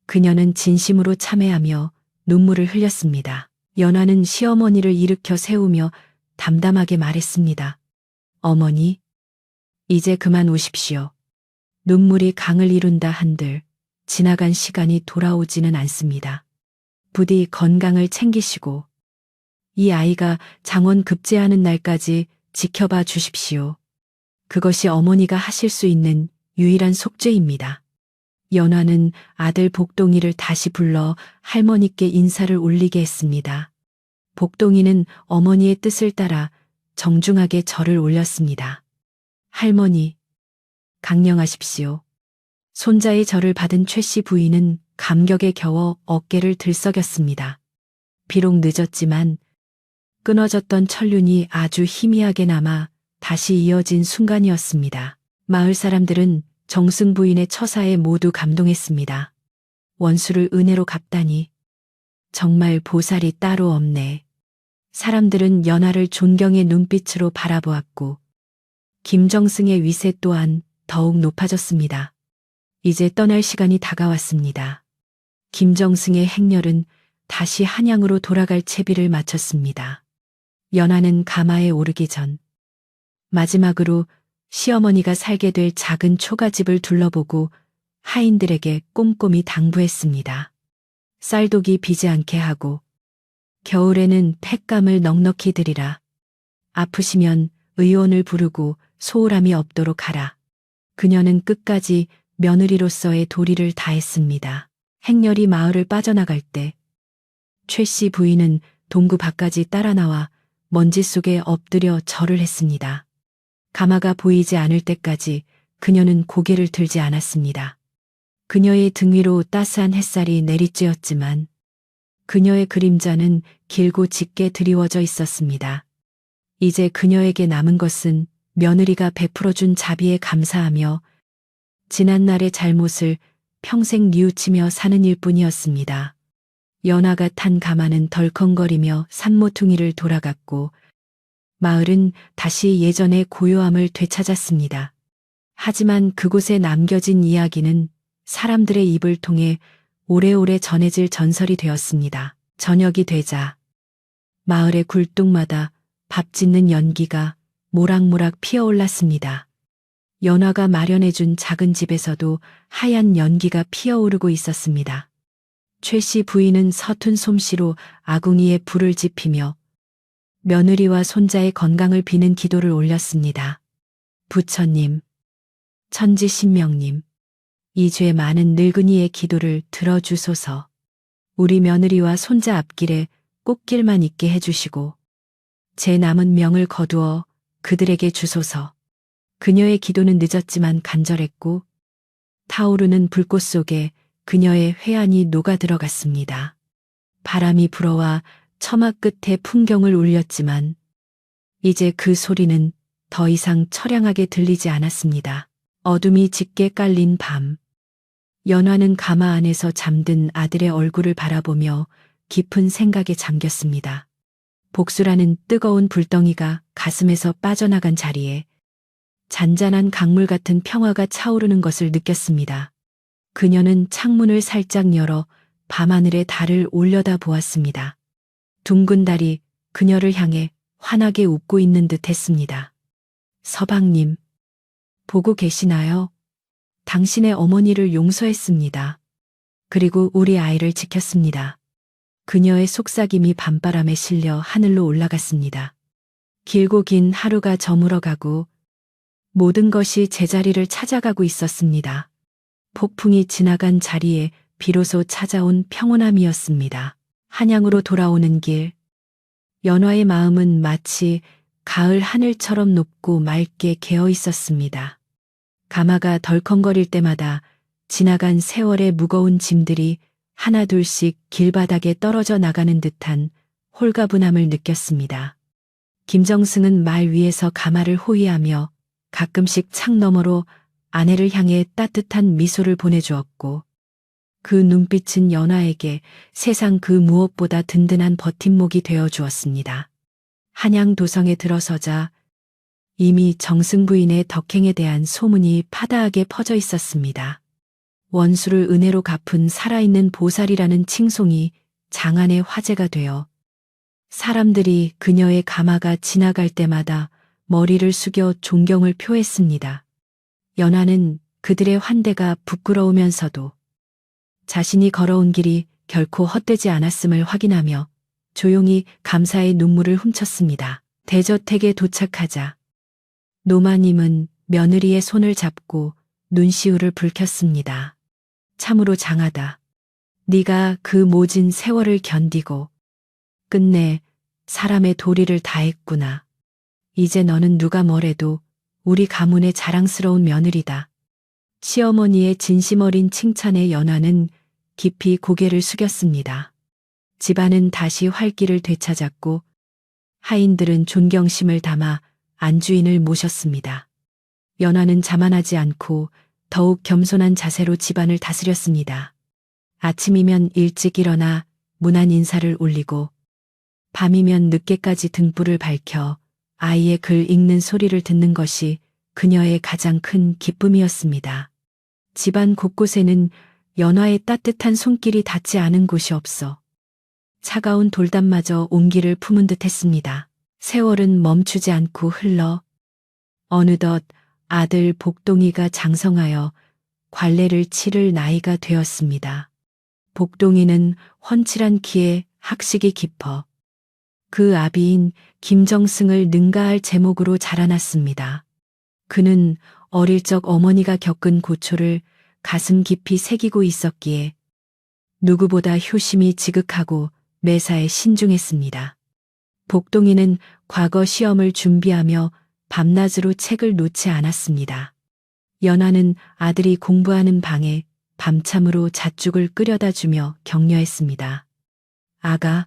그녀는 진심으로 참회하며 눈물을 흘렸습니다. 연화는 시어머니를 일으켜 세우며 담담하게 말했습니다. 어머니, 이제 그만 우십시오. 눈물이 강을 이룬다 한들 지나간 시간이 돌아오지는 않습니다. 부디 건강을 챙기시고 이 아이가 장원 급제하는 날까지 지켜봐 주십시오. 그것이 어머니가 하실 수 있는 유일한 속죄입니다. 연화는 아들 복동이를 다시 불러 할머니께 인사를 올리게 했습니다. 복동이는 어머니의 뜻을 따라 정중하게 절을 올렸습니다. 할머니, 강령하십시오. 손자의 절을 받은 최 씨 부인은 감격에 겨워 어깨를 들썩였습니다. 비록 늦었지만 끊어졌던 천륜이 아주 희미하게 남아 다시 이어진 순간이었습니다. 마을 사람들은 정승 부인의 처사에 모두 감동했습니다. 원수를 은혜로 갚다니 정말 보살이 따로 없네. 사람들은 연화를 존경의 눈빛으로 바라보았고 김정승의 위세 또한 더욱 높아졌습니다. 이제 떠날 시간이 다가왔습니다. 김정승의 행렬은 다시 한양으로 돌아갈 채비를 마쳤습니다. 연화는 가마에 오르기 전 마지막으로 시어머니가 살게 될 작은 초가집을 둘러보고 하인들에게 꼼꼼히 당부했습니다. 쌀독이 비지 않게 하고 겨울에는 팩감을 넉넉히 드리라. 아프시면 의원을 부르고 소홀함이 없도록 하라. 그녀는 끝까지 며느리로서의 도리를 다했습니다. 행렬이 마을을 빠져나갈 때 최 씨 부인은 동구 밖까지 따라 나와 먼지 속에 엎드려 절을 했습니다. 가마가 보이지 않을 때까지 그녀는 고개를 들지 않았습니다. 그녀의 등 위로 따스한 햇살이 내리쬐었지만 그녀의 그림자는 길고 짙게 드리워져 있었습니다. 이제 그녀에게 남은 것은 며느리가 베풀어준 자비에 감사하며 지난날의 잘못을 평생 뉘우치며 사는 일뿐이었습니다. 연화가 탄 가마는 덜컹거리며 산모퉁이를 돌아갔고 마을은 다시 예전의 고요함을 되찾았습니다. 하지만 그곳에 남겨진 이야기는 사람들의 입을 통해 오래오래 전해질 전설이 되었습니다. 저녁이 되자 마을의 굴뚝마다 밥 짓는 연기가 모락모락 피어올랐습니다. 연화가 마련해준 작은 집에서도 하얀 연기가 피어오르고 있었습니다. 최 씨 부인은 서툰 솜씨로 아궁이에 불을 지피며 며느리와 손자의 건강을 비는 기도를 올렸습니다. 부처님, 천지신명님, 이 죄 많은 늙은이의 기도를 들어주소서. 우리 며느리와 손자 앞길에 꽃길만 있게 해주시고 제 남은 명을 거두어 그들에게 주소서. 그녀의 기도는 늦었지만 간절했고 타오르는 불꽃 속에 그녀의 회한이 녹아들어갔습니다. 바람이 불어와 처마 끝에 풍경을 울렸지만 이제 그 소리는 더 이상 처량하게 들리지 않았습니다. 어둠이 짙게 깔린 밤. 연화는 가마 안에서 잠든 아들의 얼굴을 바라보며 깊은 생각에 잠겼습니다. 복수라는 뜨거운 불덩이가 가슴에서 빠져나간 자리에 잔잔한 강물 같은 평화가 차오르는 것을 느꼈습니다. 그녀는 창문을 살짝 열어 밤하늘의 달을 올려다 보았습니다. 둥근 달이 그녀를 향해 환하게 웃고 있는 듯 했습니다. 서방님, 보고 계시나요? 당신의 어머니를 용서했습니다. 그리고 우리 아이를 지켰습니다. 그녀의 속삭임이 밤바람에 실려 하늘로 올라갔습니다. 길고 긴 하루가 저물어가고 모든 것이 제자리를 찾아가고 있었습니다. 폭풍이 지나간 자리에 비로소 찾아온 평온함이었습니다. 한양으로 돌아오는 길. 연화의 마음은 마치 가을 하늘처럼 높고 맑게 개어 있었습니다. 가마가 덜컹거릴 때마다 지나간 세월의 무거운 짐들이 하나둘씩 길바닥에 떨어져 나가는 듯한 홀가분함을 느꼈습니다. 김정승은 말 위에서 가마를 호위하며 가끔씩 창 너머로 아내를 향해 따뜻한 미소를 보내주었고 그 눈빛은 연화에게 세상 그 무엇보다 든든한 버팀목이 되어 주었습니다. 한양 도성에 들어서자 이미 정승 부인의 덕행에 대한 소문이 파다하게 퍼져 있었습니다. 원수를 은혜로 갚은 살아있는 보살이라는 칭송이 장안의 화제가 되어 사람들이 그녀의 가마가 지나갈 때마다 머리를 숙여 존경을 표했습니다. 연화는 그들의 환대가 부끄러우면서도 자신이 걸어온 길이 결코 헛되지 않았음을 확인하며 조용히 감사의 눈물을 훔쳤습니다. 대저택에 도착하자 노마님은 며느리의 손을 잡고 눈시울을 붉혔습니다. 참으로 장하다. 네가 그 모진 세월을 견디고 끝내 사람의 도리를 다했구나. 이제 너는 누가 뭐래도 우리 가문의 자랑스러운 며느리다. 시어머니의 진심 어린 칭찬에 연화는 깊이 고개를 숙였습니다. 집안은 다시 활기를 되찾았고 하인들은 존경심을 담아 안주인을 모셨습니다. 연화는 자만하지 않고 더욱 겸손한 자세로 집안을 다스렸습니다. 아침이면 일찍 일어나 문안 인사를 올리고 밤이면 늦게까지 등불을 밝혀 아이의 글 읽는 소리를 듣는 것이 그녀의 가장 큰 기쁨이었습니다. 집안 곳곳에는 연화의 따뜻한 손길이 닿지 않은 곳이 없어 차가운 돌담마저 온기를 품은 듯 했습니다. 세월은 멈추지 않고 흘러 어느덧 아들 복동이가 장성하여 관례를 치를 나이가 되었습니다. 복동이는 훤칠한 키에 학식이 깊어 그 아비인 김정승을 능가할 제목으로 자라났습니다. 그는 어릴 적 어머니가 겪은 고초를 가슴 깊이 새기고 있었기에 누구보다 효심이 지극하고 매사에 신중했습니다. 복동이는 과거 시험을 준비하며 밤낮으로 책을 놓지 않았습니다. 연화는 아들이 공부하는 방에 밤참으로 잣죽을 끓여다 주며 격려했습니다. 아가,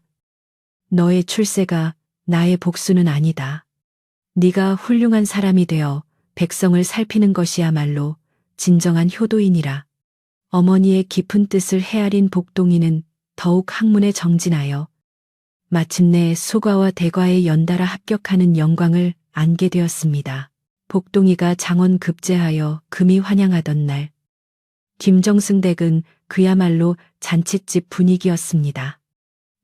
너의 출세가 나의 복수는 아니다. 네가 훌륭한 사람이 되어 백성을 살피는 것이야말로 진정한 효도이니라. 어머니의 깊은 뜻을 헤아린 복동이는 더욱 학문에 정진하여 마침내 소과와 대과에 연달아 합격하는 영광을 안게 되었습니다. 복동이가 장원 급제하여 금이 환영하던 날, 김정승 댁은 그야말로 잔칫집 분위기였습니다.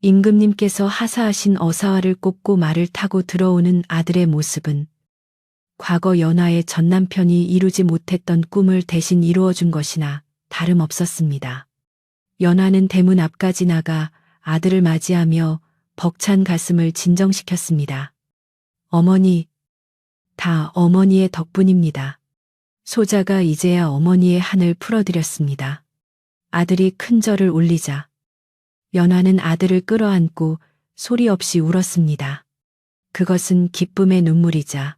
임금님께서 하사하신 어사화를 꼽고 말을 타고 들어오는 아들의 모습은 과거 연화의 전남편이 이루지 못했던 꿈을 대신 이루어준 것이나 다름없었습니다. 연화는 대문 앞까지 나가 아들을 맞이하며 벅찬 가슴을 진정시켰습니다. 어머니, 다 어머니의 덕분입니다. 소자가 이제야 어머니의 한을 풀어드렸습니다. 아들이 큰 절을 올리자 연화는 아들을 끌어안고 소리 없이 울었습니다. 그것은 기쁨의 눈물이자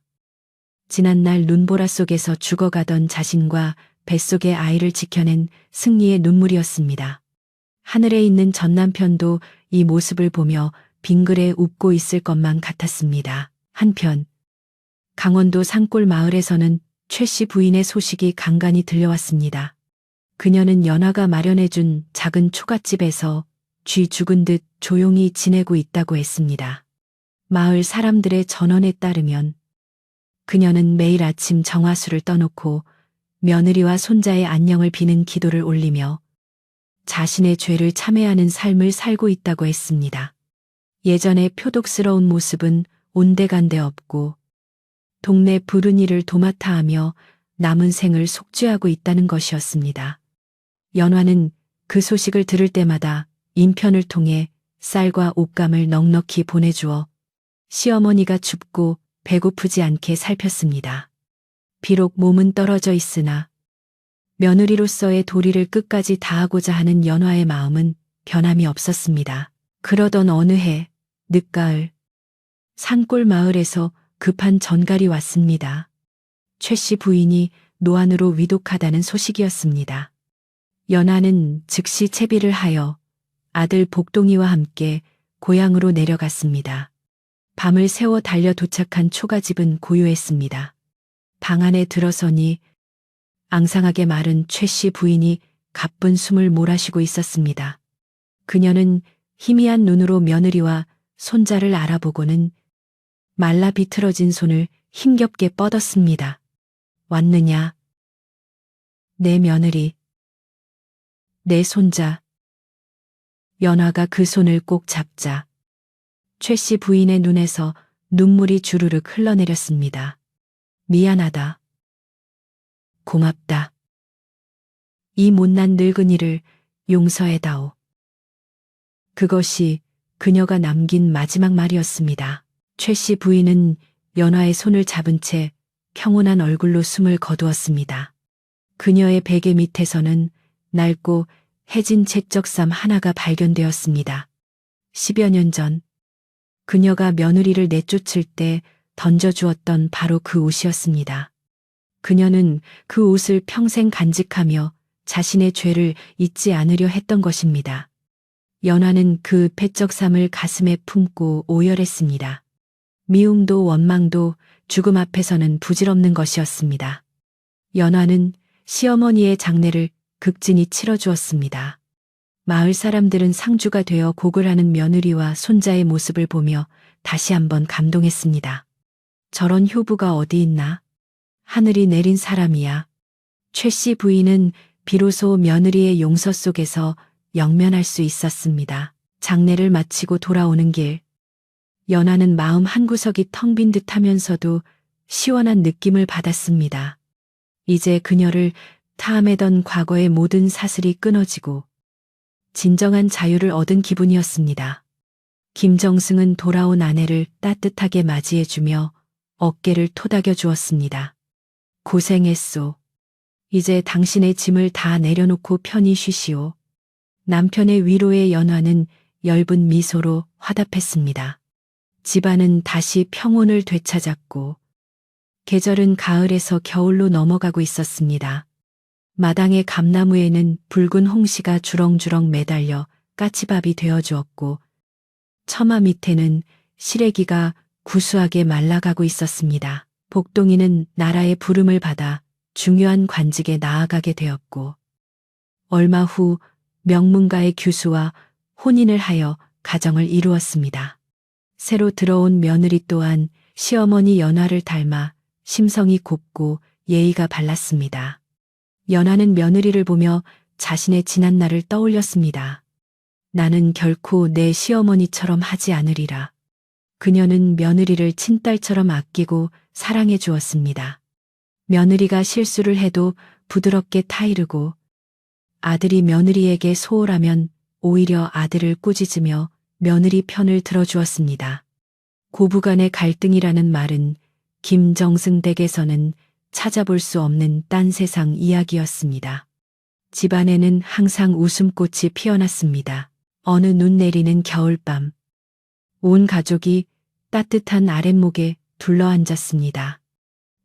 지난날 눈보라 속에서 죽어가던 자신과 뱃속의 아이를 지켜낸 승리의 눈물이었습니다. 하늘에 있는 전 남편도 이 모습을 보며 빙그레 웃고 있을 것만 같았습니다. 한편 강원도 산골 마을에서는 최 씨 부인의 소식이 간간히 들려왔습니다. 그녀는 연화가 마련해준 작은 초가집에서 쥐 죽은 듯 조용히 지내고 있다고 했습니다. 마을 사람들의 전언에 따르면 그녀는 매일 아침 정화수를 떠놓고 며느리와 손자의 안녕을 비는 기도를 올리며 자신의 죄를 참회하는 삶을 살고 있다고 했습니다. 예전의 표독스러운 모습은 온데간데 없고 동네 부르니를 도맡아 하며 남은 생을 속죄하고 있다는 것이었습니다. 연화는 그 소식을 들을 때마다 인편을 통해 쌀과 옷감을 넉넉히 보내주어 시어머니가 춥고 배고프지 않게 살폈습니다. 비록 몸은 떨어져 있으나 며느리로서의 도리를 끝까지 다하고자 하는 연화의 마음은 변함이 없었습니다. 그러던 어느 해 늦가을 산골 마을에서 급한 전갈이 왔습니다. 최 씨 부인이 노안으로 위독하다는 소식이었습니다. 연화는 즉시 채비를 하여 아들 복동이와 함께 고향으로 내려갔습니다. 밤을 새워 달려 도착한 초가집은 고요했습니다. 방 안에 들어서니 앙상하게 마른 최 씨 부인이 가쁜 숨을 몰아쉬고 있었습니다. 그녀는 희미한 눈으로 며느리와 손자를 알아보고는 말라 비틀어진 손을 힘겹게 뻗었습니다. 왔느냐? 내 며느리, 내 손자. 연화가 그 손을 꼭 잡자 최 씨 부인의 눈에서 눈물이 주르륵 흘러내렸습니다. 미안하다. 고맙다. 이 못난 늙은이를 용서해다오. 그것이 그녀가 남긴 마지막 말이었습니다. 최 씨 부인은 연화의 손을 잡은 채 평온한 얼굴로 숨을 거두었습니다. 그녀의 베개 밑에서는 낡고 해진 책적삼 하나가 발견되었습니다. 10여 년 전 그녀가 며느리를 내쫓을 때 던져주었던 바로 그 옷이었습니다. 그녀는 그 옷을 평생 간직하며 자신의 죄를 잊지 않으려 했던 것입니다. 연화는 그 패적삼을 가슴에 품고 오열했습니다. 미움도 원망도 죽음 앞에서는 부질없는 것이었습니다. 연화는 시어머니의 장례를 극진히 치러주었습니다. 마을 사람들은 상주가 되어 곡을 하는 며느리와 손자의 모습을 보며 다시 한번 감동했습니다. 저런 효부가 어디 있나? 하늘이 내린 사람이야. 최 씨 부인은 비로소 며느리의 용서 속에서 영면할 수 있었습니다. 장례를 마치고 돌아오는 길, 연화는 마음 한구석이 텅 빈 듯하면서도 시원한 느낌을 받았습니다. 이제 그녀를 탐해던 과거의 모든 사슬이 끊어지고 진정한 자유를 얻은 기분이었습니다. 김정승은 돌아온 아내를 따뜻하게 맞이해주며 어깨를 토닥여 주었습니다. 고생했소. 이제 당신의 짐을 다 내려놓고 편히 쉬시오. 남편의 위로에 연화는 엷은 미소로 화답했습니다. 집안은 다시 평온을 되찾았고 계절은 가을에서 겨울로 넘어가고 있었습니다. 마당의 감나무에는 붉은 홍시가 주렁주렁 매달려 까치밥이 되어주었고 처마 밑에는 시래기가 구수하게 말라가고 있었습니다. 복동이는 나라의 부름을 받아 중요한 관직에 나아가게 되었고 얼마 후 명문가의 규수와 혼인을 하여 가정을 이루었습니다. 새로 들어온 며느리 또한 시어머니 연화를 닮아 심성이 곱고 예의가 발랐습니다. 연화는 며느리를 보며 자신의 지난날을 떠올렸습니다. 나는 결코 내 시어머니처럼 하지 않으리라. 그녀는 며느리를 친딸처럼 아끼고 사랑해 주었습니다. 며느리가 실수를 해도 부드럽게 타이르고 아들이 며느리에게 소홀하면 오히려 아들을 꾸짖으며 며느리 편을 들어주었습니다. 고부간의 갈등이라는 말은 김정승 댁에서는 찾아볼 수 없는 딴 세상 이야기였습니다. 집안에는 항상 웃음꽃이 피어났습니다. 어느 눈 내리는 겨울밤, 온 가족이 따뜻한 아랫목에 둘러앉았습니다.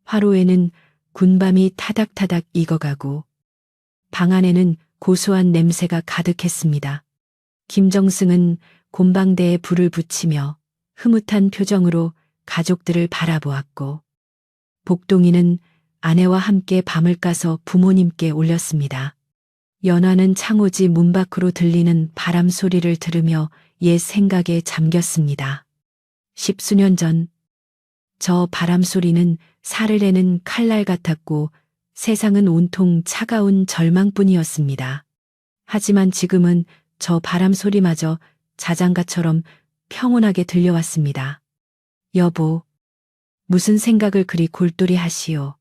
화로에는 군밤이 타닥타닥 익어가고 방 안에는 고소한 냄새가 가득했습니다. 김정승은 곰방대에 불을 붙이며 흐뭇한 표정으로 가족들을 바라보았고, 복동이는 아내와 함께 밤을 까서 부모님께 올렸습니다. 연화는 창호지 문 밖으로 들리는 바람 소리를 들으며 옛 생각에 잠겼습니다. 10수년 전, 저 바람 소리는 살을 내는 칼날 같았고 세상은 온통 차가운 절망뿐이었습니다. 하지만 지금은 저 바람 소리마저 자장가처럼 평온하게 들려왔습니다. 여보, 무슨 생각을 그리 골똘히 하시오.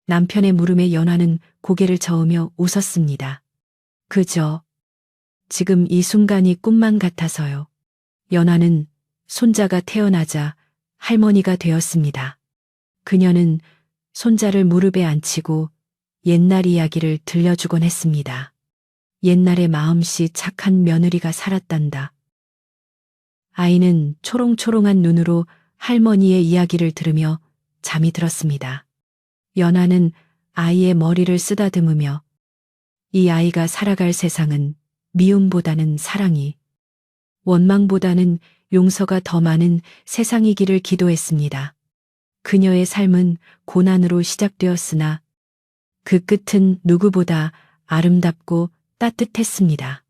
남편의 물음에 연화는 고개를 저으며 웃었습니다. 그저 지금 이 순간이 꿈만 같아서요. 연화는 손자가 태어나자 할머니가 되었습니다. 그녀는 손자를 무릎에 앉히고 옛날 이야기를 들려주곤 했습니다. 옛날에 마음씨 착한 며느리가 살았단다. 아이는 초롱초롱한 눈으로 할머니의 이야기를 들으며 잠이 들었습니다. 연화는 아이의 머리를 쓰다듬으며 이 아이가 살아갈 세상은 미움보다는 사랑이, 원망보다는 용서가 더 많은 세상이기를 기도했습니다. 그녀의 삶은 고난으로 시작되었으나 그 끝은 누구보다 아름답고 따뜻했습니다.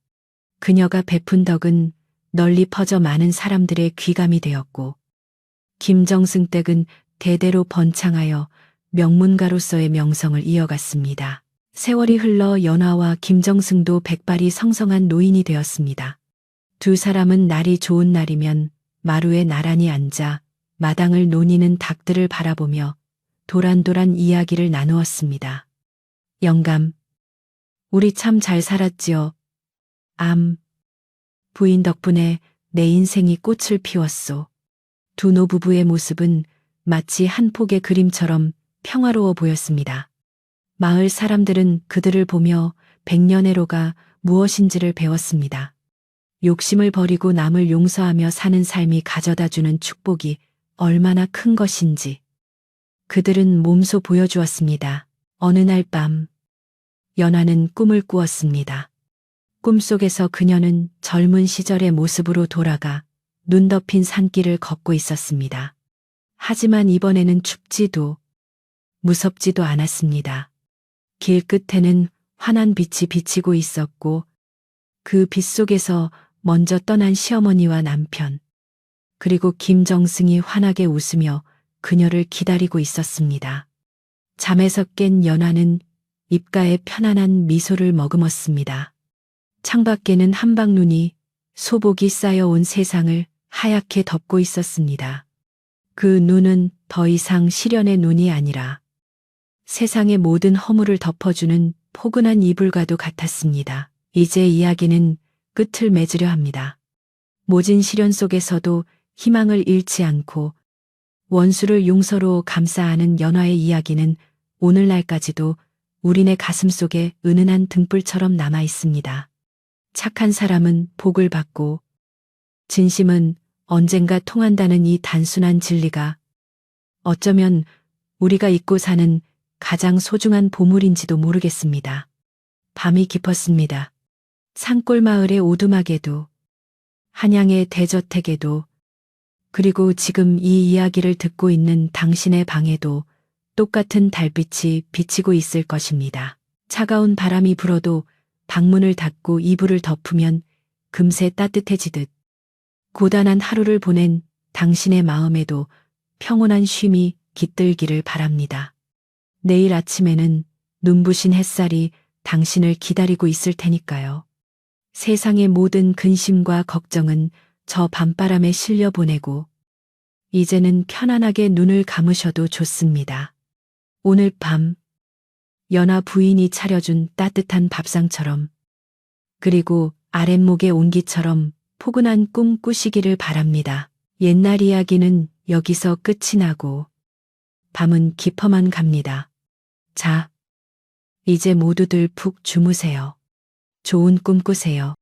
그녀가 베푼 덕은 널리 퍼져 많은 사람들의 귀감이 되었고, 김정승 댁은 대대로 번창하여 명문가로서의 명성을 이어갔습니다. 세월이 흘러 연화와 김정승도 백발이 성성한 노인이 되었습니다. 두 사람은 날이 좋은 날이면 마루에 나란히 앉아 마당을 노니는 닭들을 바라보며 도란도란 이야기를 나누었습니다. 영감, 우리 참 잘 살았지요. 부인 덕분에 내 인생이 꽃을 피웠소. 두 노부부의 모습은 마치 한 폭의 그림처럼 평화로워 보였습니다. 마을 사람들은 그들을 보며 백년해로가 무엇인지를 배웠습니다. 욕심을 버리고 남을 용서하며 사는 삶이 가져다주는 축복이 얼마나 큰 것인지 그들은 몸소 보여주었습니다. 어느 날 밤, 연화는 꿈을 꾸었습니다. 꿈속에서 그녀는 젊은 시절의 모습으로 돌아가 눈 덮인 산길을 걷고 있었습니다. 하지만 이번에는 춥지도 무섭지도 않았습니다. 길 끝에는 환한 빛이 비치고 있었고 그 빛 속에서 먼저 떠난 시어머니와 남편, 그리고 김정승이 환하게 웃으며 그녀를 기다리고 있었습니다. 잠에서 깬 연화는 입가에 편안한 미소를 머금었습니다. 창밖에는 한방눈이 소복이 쌓여온 세상을 하얗게 덮고 있었습니다. 그 눈은 더 이상 시련의 눈이 아니라 세상의 모든 허물을 덮어주는 포근한 이불과도 같았습니다. 이제 이야기는 끝을 맺으려 합니다. 모진 시련 속에서도 희망을 잃지 않고 원수를 용서로 감싸하는 연화의 이야기는 오늘날까지도 우리네 가슴 속에 은은한 등불처럼 남아 있습니다. 착한 사람은 복을 받고 진심은 언젠가 통한다는 이 단순한 진리가 어쩌면 우리가 잊고 사는 가장 소중한 보물인지도 모르겠습니다. 밤이 깊었습니다. 산골 마을의 오두막에도, 한양의 대저택에도, 그리고 지금 이 이야기를 듣고 있는 당신의 방에도 똑같은 달빛이 비치고 있을 것입니다. 차가운 바람이 불어도 방문을 닫고 이불을 덮으면 금세 따뜻해지듯 고단한 하루를 보낸 당신의 마음에도 평온한 쉼이 깃들기를 바랍니다. 내일 아침에는 눈부신 햇살이 당신을 기다리고 있을 테니까요. 세상의 모든 근심과 걱정은 저 밤바람에 실려보내고 이제는 편안하게 눈을 감으셔도 좋습니다. 오늘 밤 연화 부인이 차려준 따뜻한 밥상처럼, 그리고 아랫목의 온기처럼 포근한 꿈 꾸시기를 바랍니다. 옛날 이야기는 여기서 끝이 나고 밤은 깊어만 갑니다. 자, 이제 모두들 푹 주무세요. 좋은 꿈 꾸세요.